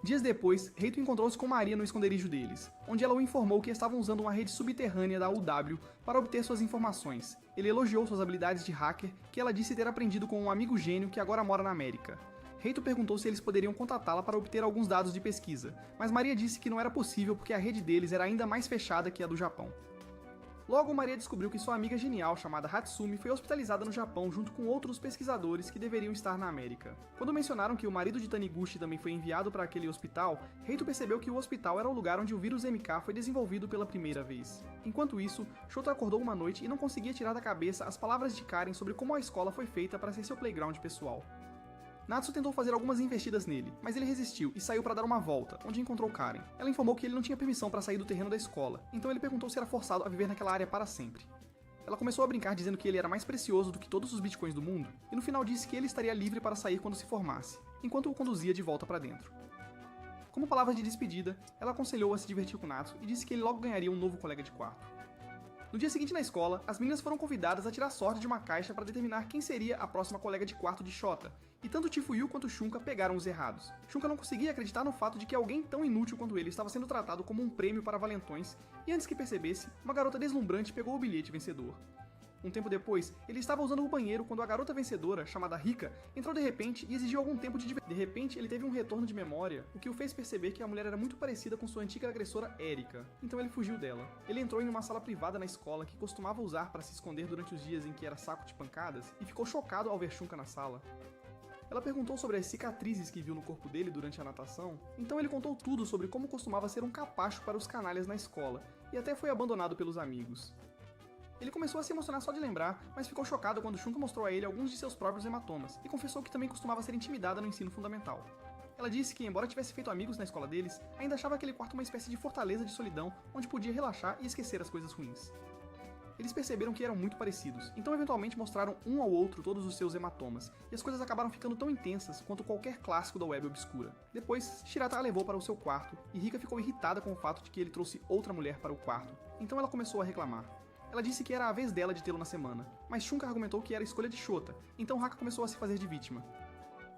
Dias depois, Reito encontrou-se com Maria no esconderijo deles, onde ela o informou que estavam usando uma rede subterrânea da UW para obter suas informações. Ele elogiou suas habilidades de hacker, que ela disse ter aprendido com um amigo gênio que agora mora na América. Reito perguntou se eles poderiam contatá-la para obter alguns dados de pesquisa, mas Maria disse que não era possível porque a rede deles era ainda mais fechada que a do Japão. Logo, Maria descobriu que sua amiga genial, chamada Hatsumi, foi hospitalizada no Japão junto com outros pesquisadores que deveriam estar na América. Quando mencionaram que o marido de Taniguchi também foi enviado para aquele hospital, Reito percebeu que o hospital era o lugar onde o vírus MK foi desenvolvido pela primeira vez. Enquanto isso, Shota acordou uma noite e não conseguia tirar da cabeça as palavras de Karen sobre como a escola foi feita para ser seu playground pessoal. Natsu tentou fazer algumas investidas nele, mas ele resistiu e saiu para dar uma volta, onde encontrou Karen. Ela informou que ele não tinha permissão para sair do terreno da escola, então ele perguntou se era forçado a viver naquela área para sempre. Ela começou a brincar dizendo que ele era mais precioso do que todos os bitcoins do mundo, e no final disse que ele estaria livre para sair quando se formasse, enquanto o conduzia de volta para dentro. Como palavras de despedida, ela aconselhou a se divertir com Natsu e disse que ele logo ganharia um novo colega de quarto. No dia seguinte na escola, as meninas foram convidadas a tirar sorte de uma caixa para determinar quem seria a próxima colega de quarto de Shota, e tanto Chifuyu quanto Shunka pegaram os errados. Shunka não conseguia acreditar no fato de que alguém tão inútil quanto ele estava sendo tratado como um prêmio para valentões, e antes que percebesse, uma garota deslumbrante pegou o bilhete vencedor. Um tempo depois, ele estava usando o banheiro quando a garota vencedora, chamada Rika, entrou de repente e exigiu algum tempo de diversão. De repente, ele teve um retorno de memória, o que o fez perceber que a mulher era muito parecida com sua antiga agressora Erika, então ele fugiu dela. Ele entrou em uma sala privada na escola que costumava usar para se esconder durante os dias em que era saco de pancadas e ficou chocado ao ver Shunka na sala. Ela perguntou sobre as cicatrizes que viu no corpo dele durante a natação, então ele contou tudo sobre como costumava ser um capacho para os canalhas na escola, e até foi abandonado pelos amigos. Ele começou a se emocionar só de lembrar, mas ficou chocado quando Shunka mostrou a ele alguns de seus próprios hematomas, e confessou que também costumava ser intimidada no ensino fundamental. Ela disse que, embora tivesse feito amigos na escola deles, ainda achava aquele quarto uma espécie de fortaleza de solidão, onde podia relaxar e esquecer as coisas ruins. Eles perceberam que eram muito parecidos, então eventualmente mostraram um ao outro todos os seus hematomas, e as coisas acabaram ficando tão intensas quanto qualquer clássico da web obscura. Depois, Shirata a levou para o seu quarto, e Rika ficou irritada com o fato de que ele trouxe outra mulher para o quarto, então ela começou a reclamar. Ela disse que era a vez dela de tê-lo na semana, mas Shunka argumentou que era a escolha de Shota, então Haka começou a se fazer de vítima.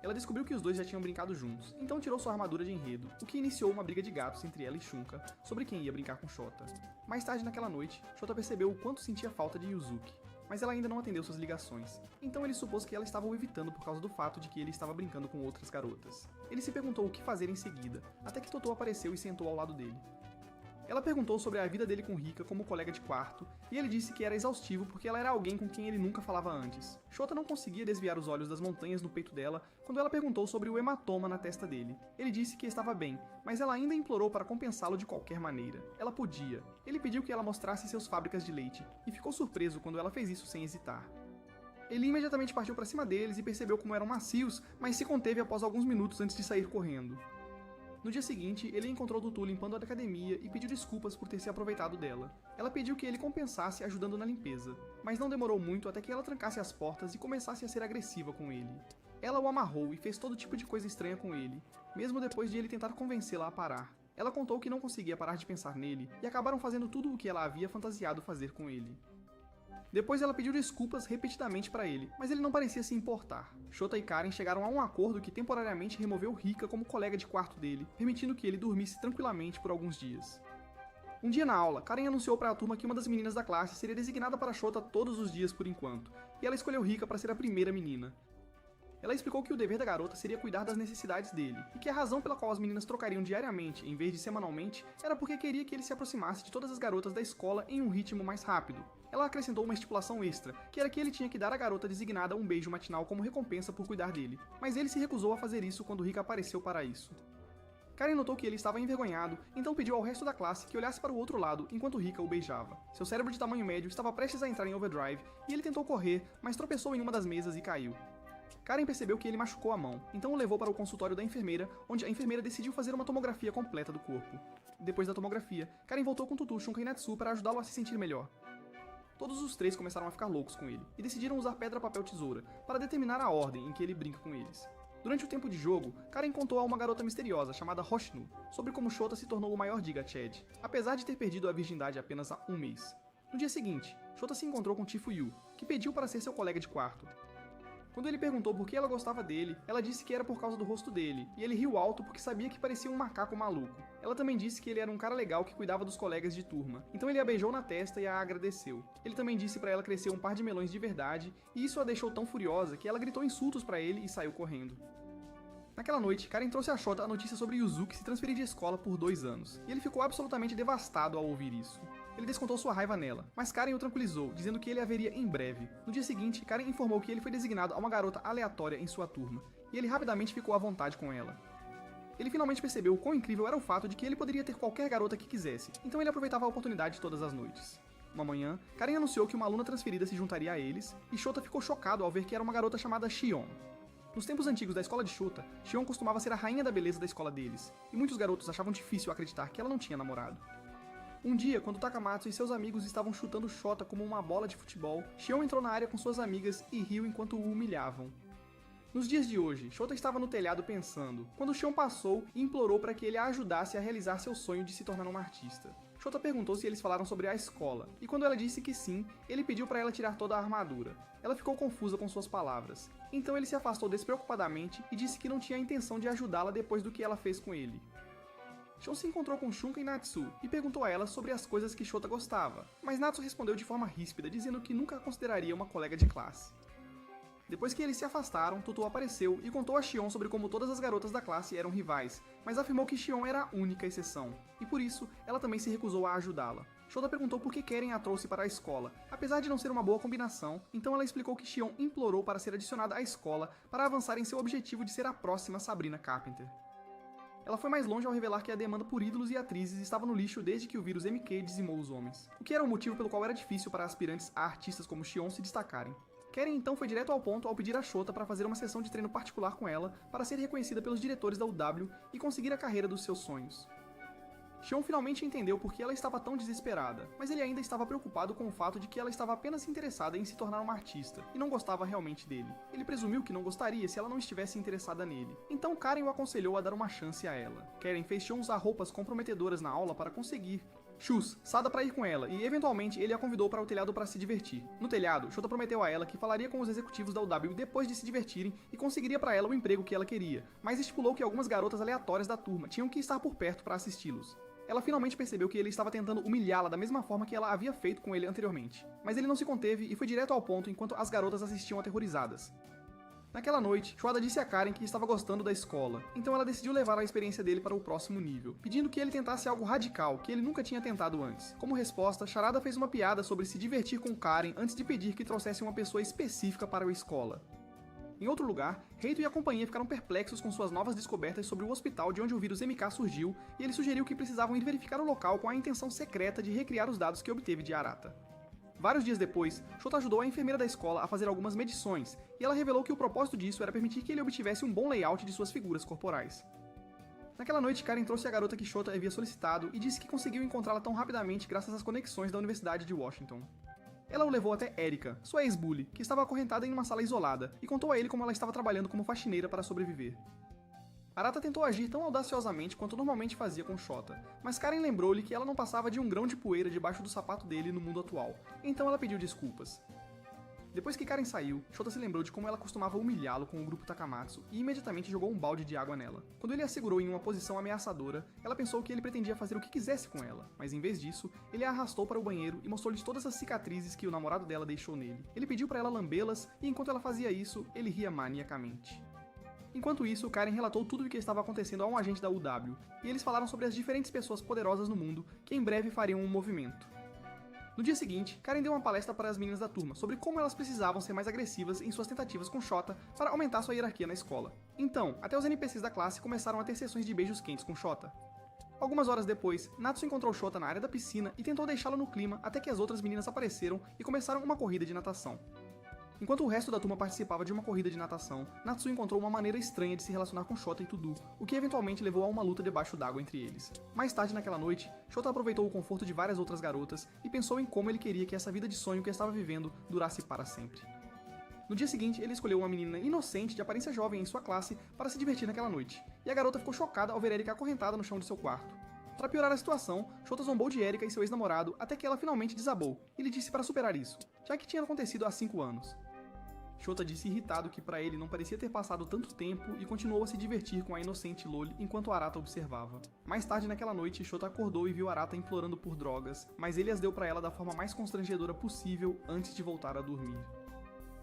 Ela descobriu que os dois já tinham brincado juntos, então tirou sua armadura de enredo, o que iniciou uma briga de gatos entre ela e Shunka sobre quem ia brincar com Shota. Mais tarde naquela noite, Shota percebeu o quanto sentia falta de Yuzuki, mas ela ainda não atendeu suas ligações, então ele supôs que ela estava o evitando por causa do fato de que ele estava brincando com outras garotas. Ele se perguntou o que fazer em seguida, até que Totô apareceu e sentou ao lado dele. Ela perguntou sobre a vida dele com Rika como colega de quarto, e ele disse que era exaustivo porque ela era alguém com quem ele nunca falava antes. Shota não conseguia desviar os olhos das montanhas no peito dela quando ela perguntou sobre o hematoma na testa dele. Ele disse que estava bem, mas ela ainda implorou para compensá-lo de qualquer maneira. Ela podia. Ele pediu que ela mostrasse seus fábricas de leite, e ficou surpreso quando ela fez isso sem hesitar. Ele imediatamente partiu para cima deles e percebeu como eram macios, mas se conteve após alguns minutos antes de sair correndo. No dia seguinte, ele encontrou Tutu limpando a academia e pediu desculpas por ter se aproveitado dela. Ela pediu que ele compensasse ajudando na limpeza, mas não demorou muito até que ela trancasse as portas e começasse a ser agressiva com ele. Ela o amarrou e fez todo tipo de coisa estranha com ele, mesmo depois de ele tentar convencê-la a parar. Ela contou que não conseguia parar de pensar nele e acabaram fazendo tudo o que ela havia fantasiado fazer com ele. Depois ela pediu desculpas repetidamente para ele, mas ele não parecia se importar. Shota e Karen chegaram a um acordo que temporariamente removeu Rika como colega de quarto dele, permitindo que ele dormisse tranquilamente por alguns dias. Um dia na aula, Karen anunciou para a turma que uma das meninas da classe seria designada para Shota todos os dias por enquanto, e ela escolheu Rika para ser a primeira menina. Ela explicou que o dever da garota seria cuidar das necessidades dele, e que a razão pela qual as meninas trocariam diariamente, em vez de semanalmente, era porque queria que ele se aproximasse de todas as garotas da escola em um ritmo mais rápido. Ela acrescentou uma estipulação extra, que era que ele tinha que dar à garota designada um beijo matinal como recompensa por cuidar dele, mas ele se recusou a fazer isso quando Rika apareceu para isso. Karen notou que ele estava envergonhado, então pediu ao resto da classe que olhasse para o outro lado enquanto Rika o beijava. Seu cérebro de tamanho médio estava prestes a entrar em overdrive e ele tentou correr, mas tropeçou em uma das mesas e caiu. Karen percebeu que ele machucou a mão, então o levou para o consultório da enfermeira, onde a enfermeira decidiu fazer uma tomografia completa do corpo. Depois da tomografia, Karen voltou com Tutu, Shunka e Natsu para ajudá-lo a se sentir melhor. Todos os três começaram a ficar loucos com ele, e decidiram usar pedra, papel, tesoura, para determinar a ordem em que ele brinca com eles. Durante o tempo de jogo, Karen contou a uma garota misteriosa chamada Hoshinu sobre como Shota se tornou o maior Giga Chad, apesar de ter perdido a virgindade apenas há um mês. No dia seguinte, Shota se encontrou com Tifu Yu, que pediu para ser seu colega de quarto. Quando ele perguntou por que ela gostava dele, ela disse que era por causa do rosto dele, e ele riu alto porque sabia que parecia um macaco maluco. Ela também disse que ele era um cara legal que cuidava dos colegas de turma, então ele a beijou na testa e a agradeceu. Ele também disse para ela crescer um par de melões de verdade, e isso a deixou tão furiosa que ela gritou insultos para ele e saiu correndo. Naquela noite, Karen trouxe a Shota a notícia sobre Yuzuki se transferir de escola por 2 anos, e ele ficou absolutamente devastado ao ouvir isso. Ele descontou sua raiva nela, mas Karen o tranquilizou, dizendo que ele a veria em breve. No dia seguinte, Karen informou que ele foi designado a uma garota aleatória em sua turma, e ele rapidamente ficou à vontade com ela. Ele finalmente percebeu o quão incrível era o fato de que ele poderia ter qualquer garota que quisesse, então ele aproveitava a oportunidade todas as noites. Uma manhã, Karen anunciou que uma aluna transferida se juntaria a eles, e Shota ficou chocado ao ver que era uma garota chamada Shion. Nos tempos antigos da escola de Shota, Shion costumava ser a rainha da beleza da escola deles, e muitos garotos achavam difícil acreditar que ela não tinha namorado. Um dia, quando Takamatsu e seus amigos estavam chutando Shota como uma bola de futebol, Shion entrou na área com suas amigas e riu enquanto o humilhavam. Nos dias de hoje, Shota estava no telhado pensando, quando Shion passou e implorou para que ele a ajudasse a realizar seu sonho de se tornar um artista. Shota perguntou se eles falaram sobre a escola, e quando ela disse que sim, ele pediu para ela tirar toda a armadura. Ela ficou confusa com suas palavras, então ele se afastou despreocupadamente e disse que não tinha a intenção de ajudá-la depois do que ela fez com ele. Shion se encontrou com Shunka e Natsu e perguntou a ela sobre as coisas que Shota gostava, mas Natsu respondeu de forma ríspida, dizendo que nunca a consideraria uma colega de classe. Depois que eles se afastaram, Tutu apareceu e contou a Shion sobre como todas as garotas da classe eram rivais, mas afirmou que Shion era a única exceção, e por isso, ela também se recusou a ajudá-la. Shota perguntou por que Karen a trouxe para a escola, apesar de não ser uma boa combinação, então ela explicou que Shion implorou para ser adicionada à escola para avançar em seu objetivo de ser a próxima Sabrina Carpenter. Ela foi mais longe ao revelar que a demanda por ídolos e atrizes estava no lixo desde que o vírus MK dizimou os homens, o que era o motivo pelo qual era difícil para aspirantes a artistas como Shion se destacarem. Karen então foi direto ao ponto ao pedir a Shota para fazer uma sessão de treino particular com ela para ser reconhecida pelos diretores da UW e conseguir a carreira dos seus sonhos. Shion finalmente entendeu por que ela estava tão desesperada, mas ele ainda estava preocupado com o fato de que ela estava apenas interessada em se tornar uma artista, e não gostava realmente dele. Ele presumiu que não gostaria se ela não estivesse interessada nele, então Karen o aconselhou a dar uma chance a ela. Karen fez Shion usar roupas comprometedoras na aula para conseguir Shus, Sada para ir com ela, e eventualmente ele a convidou para o telhado para se divertir. No telhado, Shota prometeu a ela que falaria com os executivos da UW depois de se divertirem e conseguiria para ela o emprego que ela queria, mas estipulou que algumas garotas aleatórias da turma tinham que estar por perto para assisti-los. Ela finalmente percebeu que ele estava tentando humilhá-la da mesma forma que ela havia feito com ele anteriormente, mas ele não se conteve e foi direto ao ponto enquanto as garotas assistiam aterrorizadas. Naquela noite, Shota disse a Karen que estava gostando da escola, então ela decidiu levar a experiência dele para o próximo nível, pedindo que ele tentasse algo radical que ele nunca tinha tentado antes. Como resposta, Charada fez uma piada sobre se divertir com Karen antes de pedir que trouxesse uma pessoa específica para a escola. Em outro lugar, Reito e a companhia ficaram perplexos com suas novas descobertas sobre o hospital de onde o vírus MK surgiu, e ele sugeriu que precisavam ir verificar o local com a intenção secreta de recriar os dados que obteve de Arata. Vários dias depois, Shota ajudou a enfermeira da escola a fazer algumas medições, e ela revelou que o propósito disso era permitir que ele obtivesse um bom layout de suas figuras corporais. Naquela noite, Karen trouxe a garota que Shota havia solicitado e disse que conseguiu encontrá-la tão rapidamente graças às conexões da Universidade de Washington. Ela o levou até Erika, sua ex-bully, que estava acorrentada em uma sala isolada, e contou a ele como ela estava trabalhando como faxineira para sobreviver. Arata tentou agir tão audaciosamente quanto normalmente fazia com Shota, mas Karen lembrou-lhe que ela não passava de um grão de poeira debaixo do sapato dele no mundo atual, então ela pediu desculpas. Depois que Karen saiu, Shota se lembrou de como ela costumava humilhá-lo com o grupo Takamatsu e imediatamente jogou um balde de água nela. Quando ele a segurou em uma posição ameaçadora, ela pensou que ele pretendia fazer o que quisesse com ela, mas em vez disso, ele a arrastou para o banheiro e mostrou-lhe todas as cicatrizes que o namorado dela deixou nele. Ele pediu para ela lambê-las e enquanto ela fazia isso, ele ria maniacamente. Enquanto isso, Karen relatou tudo o que estava acontecendo a um agente da UW, e eles falaram sobre as diferentes pessoas poderosas no mundo que em breve fariam um movimento. No dia seguinte, Karen deu uma palestra para as meninas da turma sobre como elas precisavam ser mais agressivas em suas tentativas com Shota para aumentar sua hierarquia na escola. Então, até os NPCs da classe começaram a ter sessões de beijos quentes com Shota. Algumas horas depois, Natsu encontrou Shota na área da piscina e tentou deixá-lo no clima até que as outras meninas apareceram e começaram uma corrida de natação. Enquanto o resto da turma participava de uma corrida de natação, Natsu encontrou uma maneira estranha de se relacionar com Shota e Tudu, o que eventualmente levou a uma luta debaixo d'água entre eles. Mais tarde naquela noite, Shota aproveitou o conforto de várias outras garotas e pensou em como ele queria que essa vida de sonho que estava vivendo durasse para sempre. No dia seguinte, ele escolheu uma menina inocente de aparência jovem em sua classe para se divertir naquela noite, e a garota ficou chocada ao ver Erika acorrentada no chão de seu quarto. Para piorar a situação, Shota zombou de Erika e seu ex-namorado até que ela finalmente desabou, e lhe disse para superar isso, já que tinha acontecido há 5 anos. Shota disse irritado que para ele não parecia ter passado tanto tempo e continuou a se divertir com a inocente Loli enquanto Arata observava. Mais tarde naquela noite, Shota acordou e viu Arata implorando por drogas, mas ele as deu para ela da forma mais constrangedora possível antes de voltar a dormir.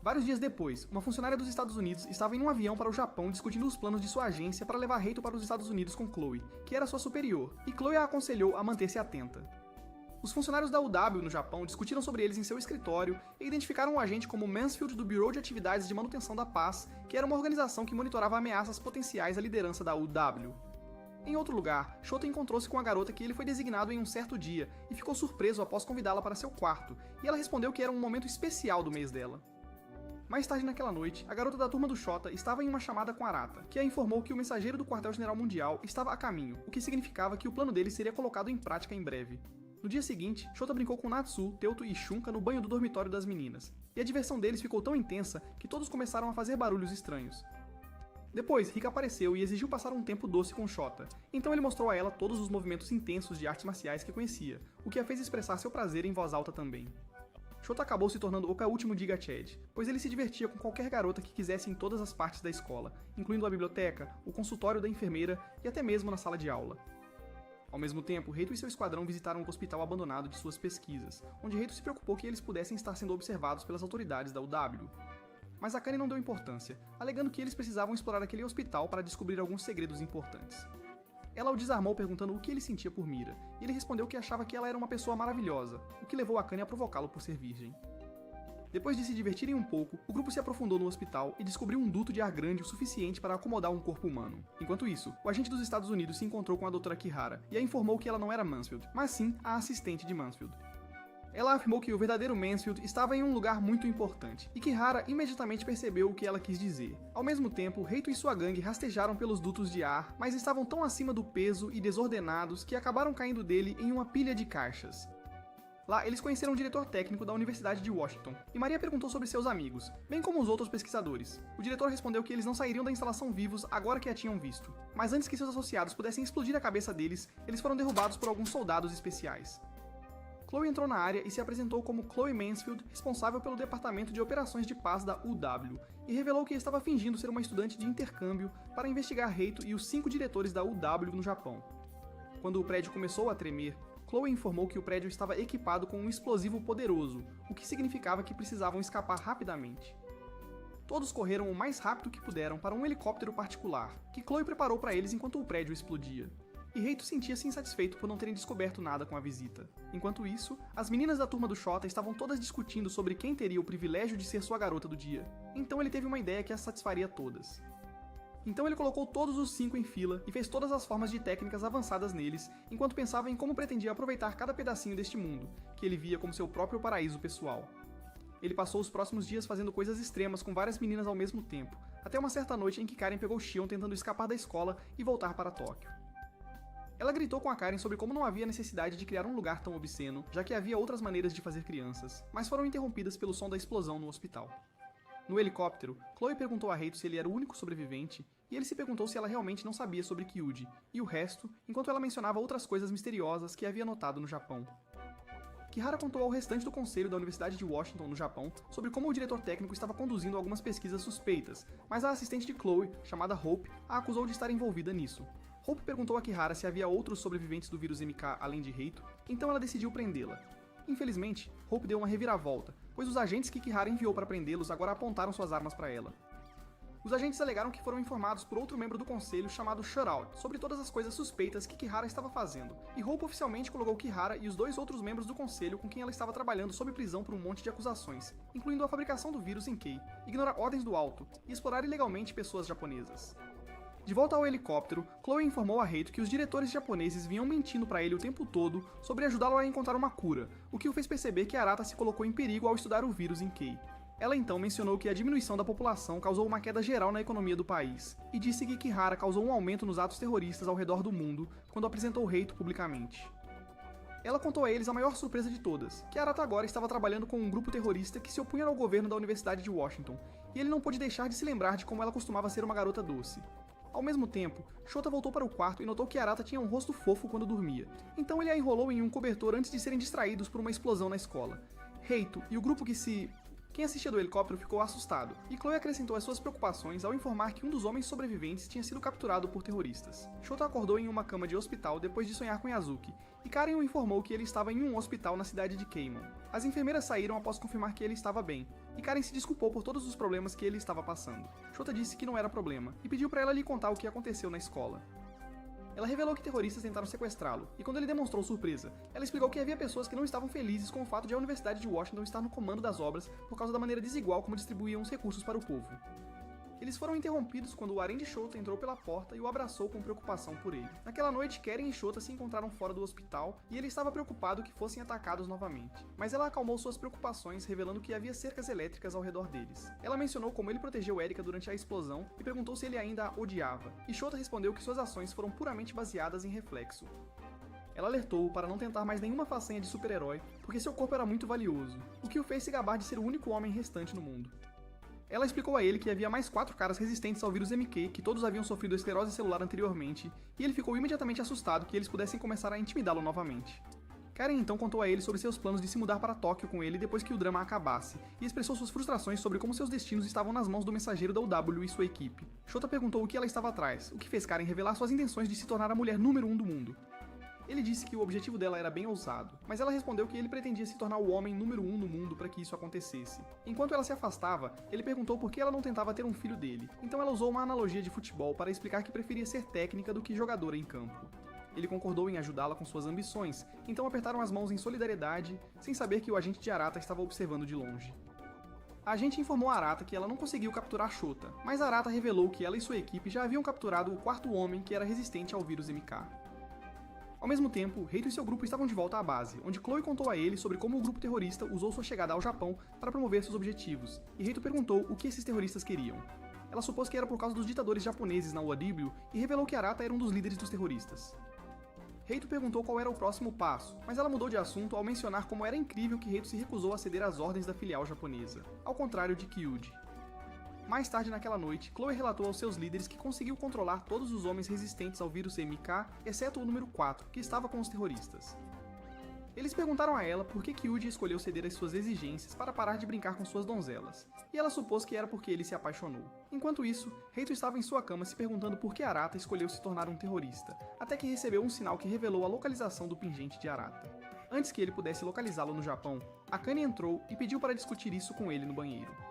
Vários dias depois, uma funcionária dos Estados Unidos estava em um avião para o Japão discutindo os planos de sua agência para levar Reito para os Estados Unidos com Chloe, que era sua superior, e Chloe a aconselhou a manter-se atenta. Os funcionários da UW no Japão discutiram sobre eles em seu escritório e identificaram o agente como Mansfield do Bureau de Atividades de Manutenção da Paz, que era uma organização que monitorava ameaças potenciais à liderança da UW. Em outro lugar, Shota encontrou-se com a garota que ele foi designado em um certo dia e ficou surpreso após convidá-la para seu quarto, e ela respondeu que era um momento especial do mês dela. Mais tarde naquela noite, a garota da turma do Shota estava em uma chamada com Arata, que a informou que o mensageiro do Quartel-General Mundial estava a caminho, o que significava que o plano dele seria colocado em prática em breve. No dia seguinte, Shota brincou com Natsu, Teuto e Shunka no banho do dormitório das meninas, e a diversão deles ficou tão intensa que todos começaram a fazer barulhos estranhos. Depois, Rika apareceu e exigiu passar um tempo doce com Shota, então ele mostrou a ela todos os movimentos intensos de artes marciais que conhecia, o que a fez expressar seu prazer em voz alta também. Shota acabou se tornando o penúltimo de Gachad, pois ele se divertia com qualquer garota que quisesse em todas as partes da escola, incluindo a biblioteca, o consultório da enfermeira e até mesmo na sala de aula. Ao mesmo tempo, Reito e seu esquadrão visitaram o hospital abandonado de suas pesquisas, onde Reito se preocupou que eles pudessem estar sendo observados pelas autoridades da UW. Mas Akane não deu importância, alegando que eles precisavam explorar aquele hospital para descobrir alguns segredos importantes. Ela o desarmou perguntando o que ele sentia por Mira, e ele respondeu que achava que ela era uma pessoa maravilhosa, o que levou Akane a provocá-lo por ser virgem. Depois de se divertirem um pouco, o grupo se aprofundou no hospital e descobriu um duto de ar grande o suficiente para acomodar um corpo humano. Enquanto isso, o agente dos Estados Unidos se encontrou com a Dra. Kihara e a informou que ela não era Mansfield, mas sim a assistente de Mansfield. Ela afirmou que o verdadeiro Mansfield estava em um lugar muito importante, e Kihara imediatamente percebeu o que ela quis dizer. Ao mesmo tempo, Reito e sua gangue rastejaram pelos dutos de ar, mas estavam tão acima do peso e desordenados que acabaram caindo dele em uma pilha de caixas. Lá, eles conheceram o diretor técnico da Universidade de Washington, e Maria perguntou sobre seus amigos, bem como os outros pesquisadores. O diretor respondeu que eles não sairiam da instalação vivos agora que a tinham visto, mas antes que seus associados pudessem explodir a cabeça deles, eles foram derrubados por alguns soldados especiais. Chloe entrou na área e se apresentou como Chloe Mansfield, responsável pelo Departamento de Operações de Paz da UW, e revelou que estava fingindo ser uma estudante de intercâmbio para investigar Reito e os 5 diretores da UW no Japão. Quando o prédio começou a tremer, Chloe informou que o prédio estava equipado com um explosivo poderoso, o que significava que precisavam escapar rapidamente. Todos correram o mais rápido que puderam para um helicóptero particular, que Chloe preparou para eles enquanto o prédio explodia. E Reito sentia-se insatisfeito por não terem descoberto nada com a visita. Enquanto isso, as meninas da turma do Shota estavam todas discutindo sobre quem teria o privilégio de ser sua garota do dia. Então ele teve uma ideia que as satisfaria todas. Então ele colocou todos os 5 em fila e fez todas as formas de técnicas avançadas neles, enquanto pensava em como pretendia aproveitar cada pedacinho deste mundo, que ele via como seu próprio paraíso pessoal. Ele passou os próximos dias fazendo coisas extremas com várias meninas ao mesmo tempo, até uma certa noite em que Karen pegou Shion tentando escapar da escola e voltar para Tóquio. Ela gritou com a Karen sobre como não havia necessidade de criar um lugar tão obsceno, já que havia outras maneiras de fazer crianças, mas foram interrompidas pelo som da explosão no hospital. No helicóptero, Chloe perguntou a Reito se ele era o único sobrevivente, e ele se perguntou se ela realmente não sabia sobre Kyuji, e o resto, enquanto ela mencionava outras coisas misteriosas que havia notado no Japão. Kihara contou ao restante do conselho da Universidade de Washington, no Japão, sobre como o diretor técnico estava conduzindo algumas pesquisas suspeitas, mas a assistente de Chloe, chamada Hope, a acusou de estar envolvida nisso. Hope perguntou a Kihara se havia outros sobreviventes do vírus MK além de Reito, então ela decidiu prendê-la. Infelizmente, Hope deu uma reviravolta, pois os agentes que Kihara enviou para prendê-los agora apontaram suas armas para ela. Os agentes alegaram que foram informados por outro membro do conselho chamado Shutout sobre todas as coisas suspeitas que Kihara estava fazendo, e Hope oficialmente colocou Kihara e os 2 outros membros do conselho com quem ela estava trabalhando sob prisão por um monte de acusações, incluindo a fabricação do vírus em Kei, ignorar ordens do alto e explorar ilegalmente pessoas japonesas. De volta ao helicóptero, Chloe informou a Reito que os diretores japoneses vinham mentindo para ele o tempo todo sobre ajudá-lo a encontrar uma cura, o que o fez perceber que Arata se colocou em perigo ao estudar o vírus em Kei. Ela então mencionou que a diminuição da população causou uma queda geral na economia do país, e disse que Kihara causou um aumento nos atos terroristas ao redor do mundo quando apresentou Reito publicamente. Ela contou a eles a maior surpresa de todas, que Arata agora estava trabalhando com um grupo terrorista que se opunha ao governo da Universidade de Washington, e ele não pôde deixar de se lembrar de como ela costumava ser uma garota doce. Ao mesmo tempo, Shota voltou para o quarto e notou que Arata tinha um rosto fofo quando dormia, então ele a enrolou em um cobertor antes de serem distraídos por uma explosão na escola. Reito e o grupo Quem assistia do helicóptero ficou assustado, e Chloe acrescentou as suas preocupações ao informar que um dos homens sobreviventes tinha sido capturado por terroristas. Shota acordou em uma cama de hospital depois de sonhar com Yazuki, e Karen o informou que ele estava em um hospital na cidade de Keimon. As enfermeiras saíram após confirmar que ele estava bem, e Karen se desculpou por todos os problemas que ele estava passando. Shota disse que não era problema, e pediu para ela lhe contar o que aconteceu na escola. Ela revelou que terroristas tentaram sequestrá-lo, e quando ele demonstrou surpresa, ela explicou que havia pessoas que não estavam felizes com o fato de a Universidade de Washington estar no comando das obras por causa da maneira desigual como distribuíam os recursos para o povo. Eles foram interrompidos quando o harém de Shota entrou pela porta e o abraçou com preocupação por ele. Naquela noite, Karen e Shota se encontraram fora do hospital e ele estava preocupado que fossem atacados novamente. Mas ela acalmou suas preocupações, revelando que havia cercas elétricas ao redor deles. Ela mencionou como ele protegeu Erika durante a explosão e perguntou se ele ainda a odiava, e Shota respondeu que suas ações foram puramente baseadas em reflexo. Ela alertou-o para não tentar mais nenhuma façanha de super-herói, porque seu corpo era muito valioso, o que o fez se gabar de ser o único homem restante no mundo. Ela explicou a ele que havia mais 4 caras resistentes ao vírus MK, que todos haviam sofrido esclerose celular anteriormente, e ele ficou imediatamente assustado que eles pudessem começar a intimidá-lo novamente. Karen então contou a ele sobre seus planos de se mudar para Tóquio com ele depois que o drama acabasse, e expressou suas frustrações sobre como seus destinos estavam nas mãos do mensageiro da UW e sua equipe. Shota perguntou o que ela estava atrás, o que fez Karen revelar suas intenções de se tornar a mulher número 1 do mundo. Ele disse que o objetivo dela era bem ousado, mas ela respondeu que ele pretendia se tornar o homem número 1 no mundo para que isso acontecesse. Enquanto ela se afastava, ele perguntou por que ela não tentava ter um filho dele, então ela usou uma analogia de futebol para explicar que preferia ser técnica do que jogadora em campo. Ele concordou em ajudá-la com suas ambições, então apertaram as mãos em solidariedade, sem saber que o agente de Arata estava observando de longe. A agente informou a Arata que ela não conseguiu capturar Shota, mas Arata revelou que ela e sua equipe já haviam capturado o 4º homem que era resistente ao vírus MK. Ao mesmo tempo, Reito e seu grupo estavam de volta à base, onde Chloe contou a ele sobre como o grupo terrorista usou sua chegada ao Japão para promover seus objetivos, e Reito perguntou o que esses terroristas queriam. Ela supôs que era por causa dos ditadores japoneses na UAW e revelou que Arata era um dos líderes dos terroristas. Reito perguntou qual era o próximo passo, mas ela mudou de assunto ao mencionar como era incrível que Reito se recusou a ceder às ordens da filial japonesa, ao contrário de Kyuji. Mais tarde naquela noite, Chloe relatou aos seus líderes que conseguiu controlar todos os homens resistentes ao vírus MK, exceto o número 4, que estava com os terroristas. Eles perguntaram a ela por que Kyuji escolheu ceder às suas exigências para parar de brincar com suas donzelas, e ela supôs que era porque ele se apaixonou. Enquanto isso, Reito estava em sua cama se perguntando por que Arata escolheu se tornar um terrorista, até que recebeu um sinal que revelou a localização do pingente de Arata. Antes que ele pudesse localizá-lo no Japão, Akane entrou e pediu para discutir isso com ele no banheiro.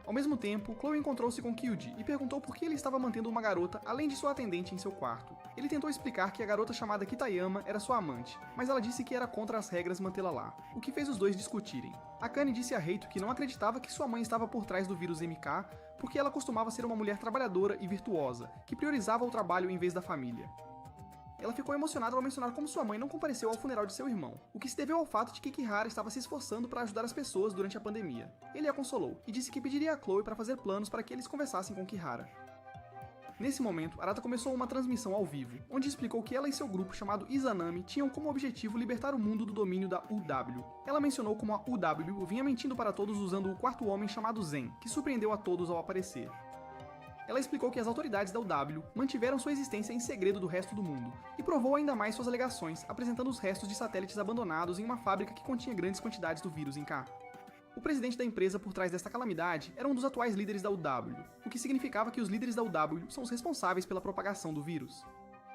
Ao mesmo tempo, Chloe encontrou-se com Kyuji e perguntou por que ele estava mantendo uma garota além de sua atendente em seu quarto. Ele tentou explicar que a garota chamada Kitayama era sua amante, mas ela disse que era contra as regras mantê-la lá, o que fez os dois discutirem. Akane disse a Reito que não acreditava que sua mãe estava por trás do vírus MK porque ela costumava ser uma mulher trabalhadora e virtuosa, que priorizava o trabalho em vez da família. Ela ficou emocionada ao mencionar como sua mãe não compareceu ao funeral de seu irmão, o que se deveu ao fato de que Kihara estava se esforçando para ajudar as pessoas durante a pandemia. Ele a consolou e disse que pediria a Chloe para fazer planos para que eles conversassem com Kihara. Nesse momento, Arata começou uma transmissão ao vivo, onde explicou que ela e seu grupo chamado Izanami tinham como objetivo libertar o mundo do domínio da UW. Ela mencionou como a UW vinha mentindo para todos usando o 4º homem chamado Zen, que surpreendeu a todos ao aparecer. Ela explicou que as autoridades da UW mantiveram sua existência em segredo do resto do mundo, e provou ainda mais suas alegações, apresentando os restos de satélites abandonados em uma fábrica que continha grandes quantidades do vírus em K. O presidente da empresa por trás desta calamidade era um dos atuais líderes da UW, o que significava que os líderes da UW são os responsáveis pela propagação do vírus.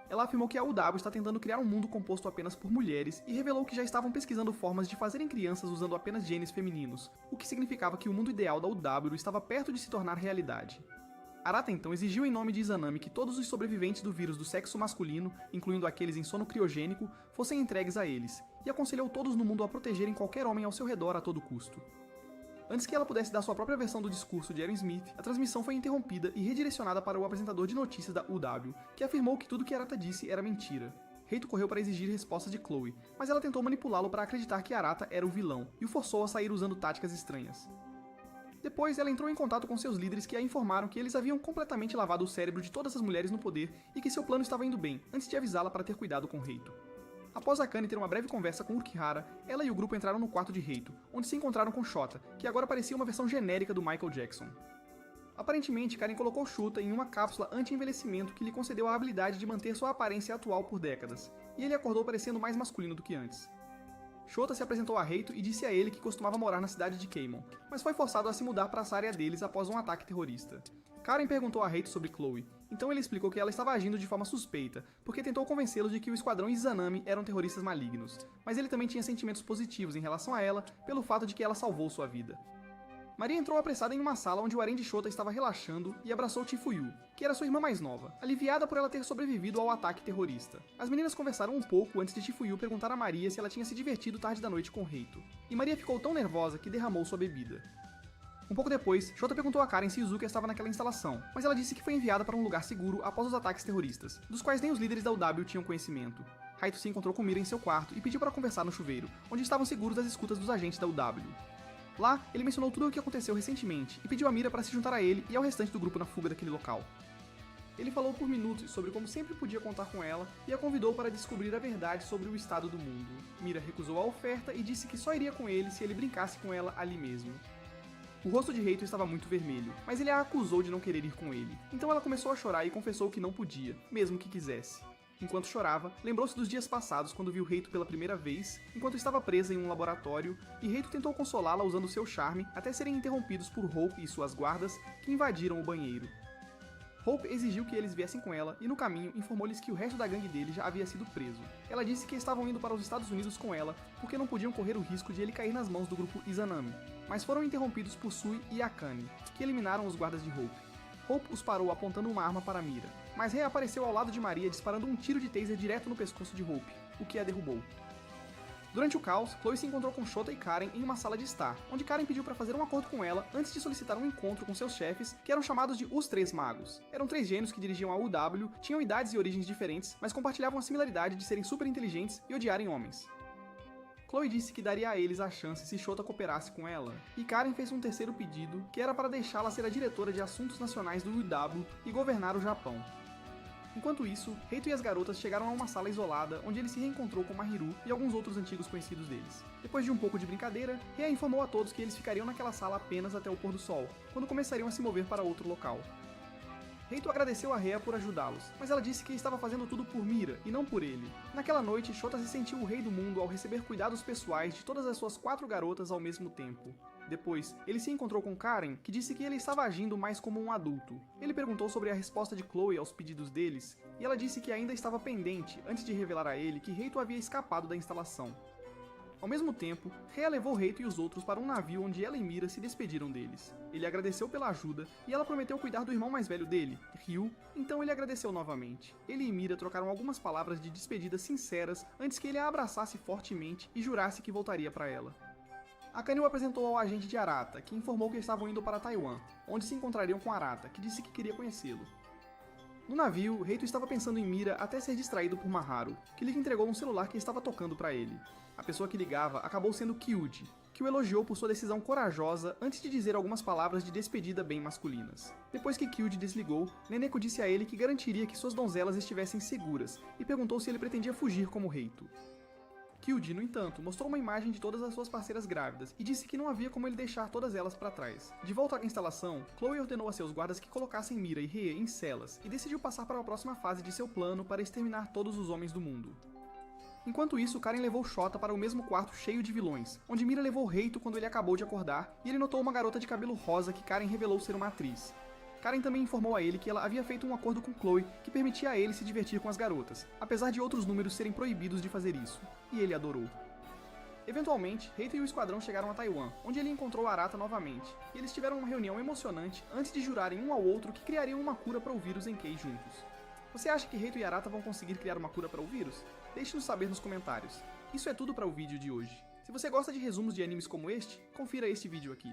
Ela afirmou que a UW está tentando criar um mundo composto apenas por mulheres e revelou que já estavam pesquisando formas de fazerem crianças usando apenas genes femininos, o que significava que o mundo ideal da UW estava perto de se tornar realidade. Arata então exigiu em nome de Izanami que todos os sobreviventes do vírus do sexo masculino, incluindo aqueles em sono criogênico, fossem entregues a eles, e aconselhou todos no mundo a protegerem qualquer homem ao seu redor a todo custo. Antes que ela pudesse dar sua própria versão do discurso de Aaron Smith, a transmissão foi interrompida e redirecionada para o apresentador de notícias da UW, que afirmou que tudo que Arata disse era mentira. Reito correu para exigir respostas de Chloe, mas ela tentou manipulá-lo para acreditar que Arata era o vilão, e o forçou a sair usando táticas estranhas. Depois, ela entrou em contato com seus líderes que a informaram que eles haviam completamente lavado o cérebro de todas as mulheres no poder e que seu plano estava indo bem, antes de avisá-la para ter cuidado com Reito. Após Akane ter uma breve conversa com Urkihara, ela e o grupo entraram no quarto de Reito, onde se encontraram com Shota, que agora parecia uma versão genérica do Michael Jackson. Aparentemente, Karen colocou Shota em uma cápsula anti-envelhecimento que lhe concedeu a habilidade de manter sua aparência atual por décadas, e ele acordou parecendo mais masculino do que antes. Shota se apresentou a Reito e disse a ele que costumava morar na cidade de Keimon, mas foi forçado a se mudar para essa área deles após um ataque terrorista. Karen perguntou a Reito sobre Chloe, então ele explicou que ela estava agindo de forma suspeita, porque tentou convencê-lo de que o esquadrão Izanami eram terroristas malignos, mas ele também tinha sentimentos positivos em relação a ela pelo fato de que ela salvou sua vida. Maria entrou apressada em uma sala onde o harém de Shota estava relaxando e abraçou Chifuyu, que era sua irmã mais nova, aliviada por ela ter sobrevivido ao ataque terrorista. As meninas conversaram um pouco antes de Chifuyu perguntar a Maria se ela tinha se divertido tarde da noite com Reito, e Maria ficou tão nervosa que derramou sua bebida. Um pouco depois, Shota perguntou a Karen se Izuka estava naquela instalação, mas ela disse que foi enviada para um lugar seguro após os ataques terroristas, dos quais nem os líderes da UW tinham conhecimento. Raito se encontrou com Mira em seu quarto e pediu para conversar no chuveiro, onde estavam seguros das escutas dos agentes da UW. Lá, ele mencionou tudo o que aconteceu recentemente e pediu a Mira para se juntar a ele e ao restante do grupo na fuga daquele local. Ele falou por minutos sobre como sempre podia contar com ela e a convidou para descobrir a verdade sobre o estado do mundo. Mira recusou a oferta e disse que só iria com ele se ele brincasse com ela ali mesmo. O rosto de Reito estava muito vermelho, mas ele a acusou de não querer ir com ele. Então ela começou a chorar e confessou que não podia, mesmo que quisesse. Enquanto chorava, lembrou-se dos dias passados quando viu Reito pela primeira vez, enquanto estava presa em um laboratório, e Reito tentou consolá-la usando seu charme até serem interrompidos por Hope e suas guardas, que invadiram o banheiro. Hope exigiu que eles viessem com ela e no caminho informou-lhes que o resto da gangue dele já havia sido preso. Ela disse que estavam indo para os Estados Unidos com ela porque não podiam correr o risco de ele cair nas mãos do grupo Izanami, mas foram interrompidos por Sui e Akane, que eliminaram os guardas de Hope. Hope os parou apontando uma arma para Mira, mas reapareceu ao lado de Maria disparando um tiro de taser direto no pescoço de Hope, o que a derrubou. Durante o caos, Chloe se encontrou com Shota e Karen em uma sala de estar, onde Karen pediu para fazer um acordo com ela antes de solicitar um encontro com seus chefes, que eram chamados de Os Três Magos. Eram 3 gênios que dirigiam a UW, tinham idades e origens diferentes, mas compartilhavam a similaridade de serem super inteligentes e odiarem homens. Chloe disse que daria a eles a chance se Shota cooperasse com ela, e Karen fez um terceiro pedido, que era para deixá-la ser a diretora de assuntos nacionais do UW e governar o Japão. Enquanto isso, Reito e as garotas chegaram a uma sala isolada, onde ele se reencontrou com Mahiru e alguns outros antigos conhecidos deles. Depois de um pouco de brincadeira, Rei informou a todos que eles ficariam naquela sala apenas até o pôr do sol, quando começariam a se mover para outro local. Reito agradeceu a Rhea por ajudá-los, mas ela disse que estava fazendo tudo por Mira, e não por ele. Naquela noite, Shota se sentiu o rei do mundo ao receber cuidados pessoais de todas as suas 4 garotas ao mesmo tempo. Depois, ele se encontrou com Karen, que disse que ele estava agindo mais como um adulto. Ele perguntou sobre a resposta de Chloe aos pedidos deles, e ela disse que ainda estava pendente antes de revelar a ele que Reito havia escapado da instalação. Ao mesmo tempo, Rhea levou Reito e os outros para um navio onde ela e Mira se despediram deles. Ele agradeceu pela ajuda e ela prometeu cuidar do irmão mais velho dele, Ryu, então ele agradeceu novamente. Ele e Mira trocaram algumas palavras de despedida sinceras antes que ele a abraçasse fortemente e jurasse que voltaria para ela. Akane o apresentou ao agente de Arata, que informou que estavam indo para Taiwan, onde se encontrariam com Arata, que disse que queria conhecê-lo. No navio, Reito estava pensando em Mira até ser distraído por Maharu, que lhe entregou um celular que estava tocando para ele. A pessoa que ligava acabou sendo Kyuji, que o elogiou por sua decisão corajosa antes de dizer algumas palavras de despedida bem masculinas. Depois que Kyuji desligou, Neneko disse a ele que garantiria que suas donzelas estivessem seguras e perguntou se ele pretendia fugir como Reito. Kyuji, no entanto, mostrou uma imagem de todas as suas parceiras grávidas e disse que não havia como ele deixar todas elas para trás. De volta à instalação, Chloe ordenou a seus guardas que colocassem Mira e Rhea em celas e decidiu passar para a próxima fase de seu plano para exterminar todos os homens do mundo. Enquanto isso, Karen levou Shota para o mesmo quarto cheio de vilões, onde Mira levou Reito quando ele acabou de acordar e ele notou uma garota de cabelo rosa que Karen revelou ser uma atriz. Karen também informou a ele que ela havia feito um acordo com Chloe que permitia a ele se divertir com as garotas, apesar de outros números serem proibidos de fazer isso, e ele adorou. Eventualmente, Reito e o esquadrão chegaram a Taiwan, onde ele encontrou Arata novamente, e eles tiveram uma reunião emocionante antes de jurarem um ao outro que criariam uma cura para o vírus Enkei juntos. Você acha que Reito e Arata vão conseguir criar uma cura para o vírus? Deixe-nos saber nos comentários. Isso é tudo para o vídeo de hoje. Se você gosta de resumos de animes como este, confira este vídeo aqui.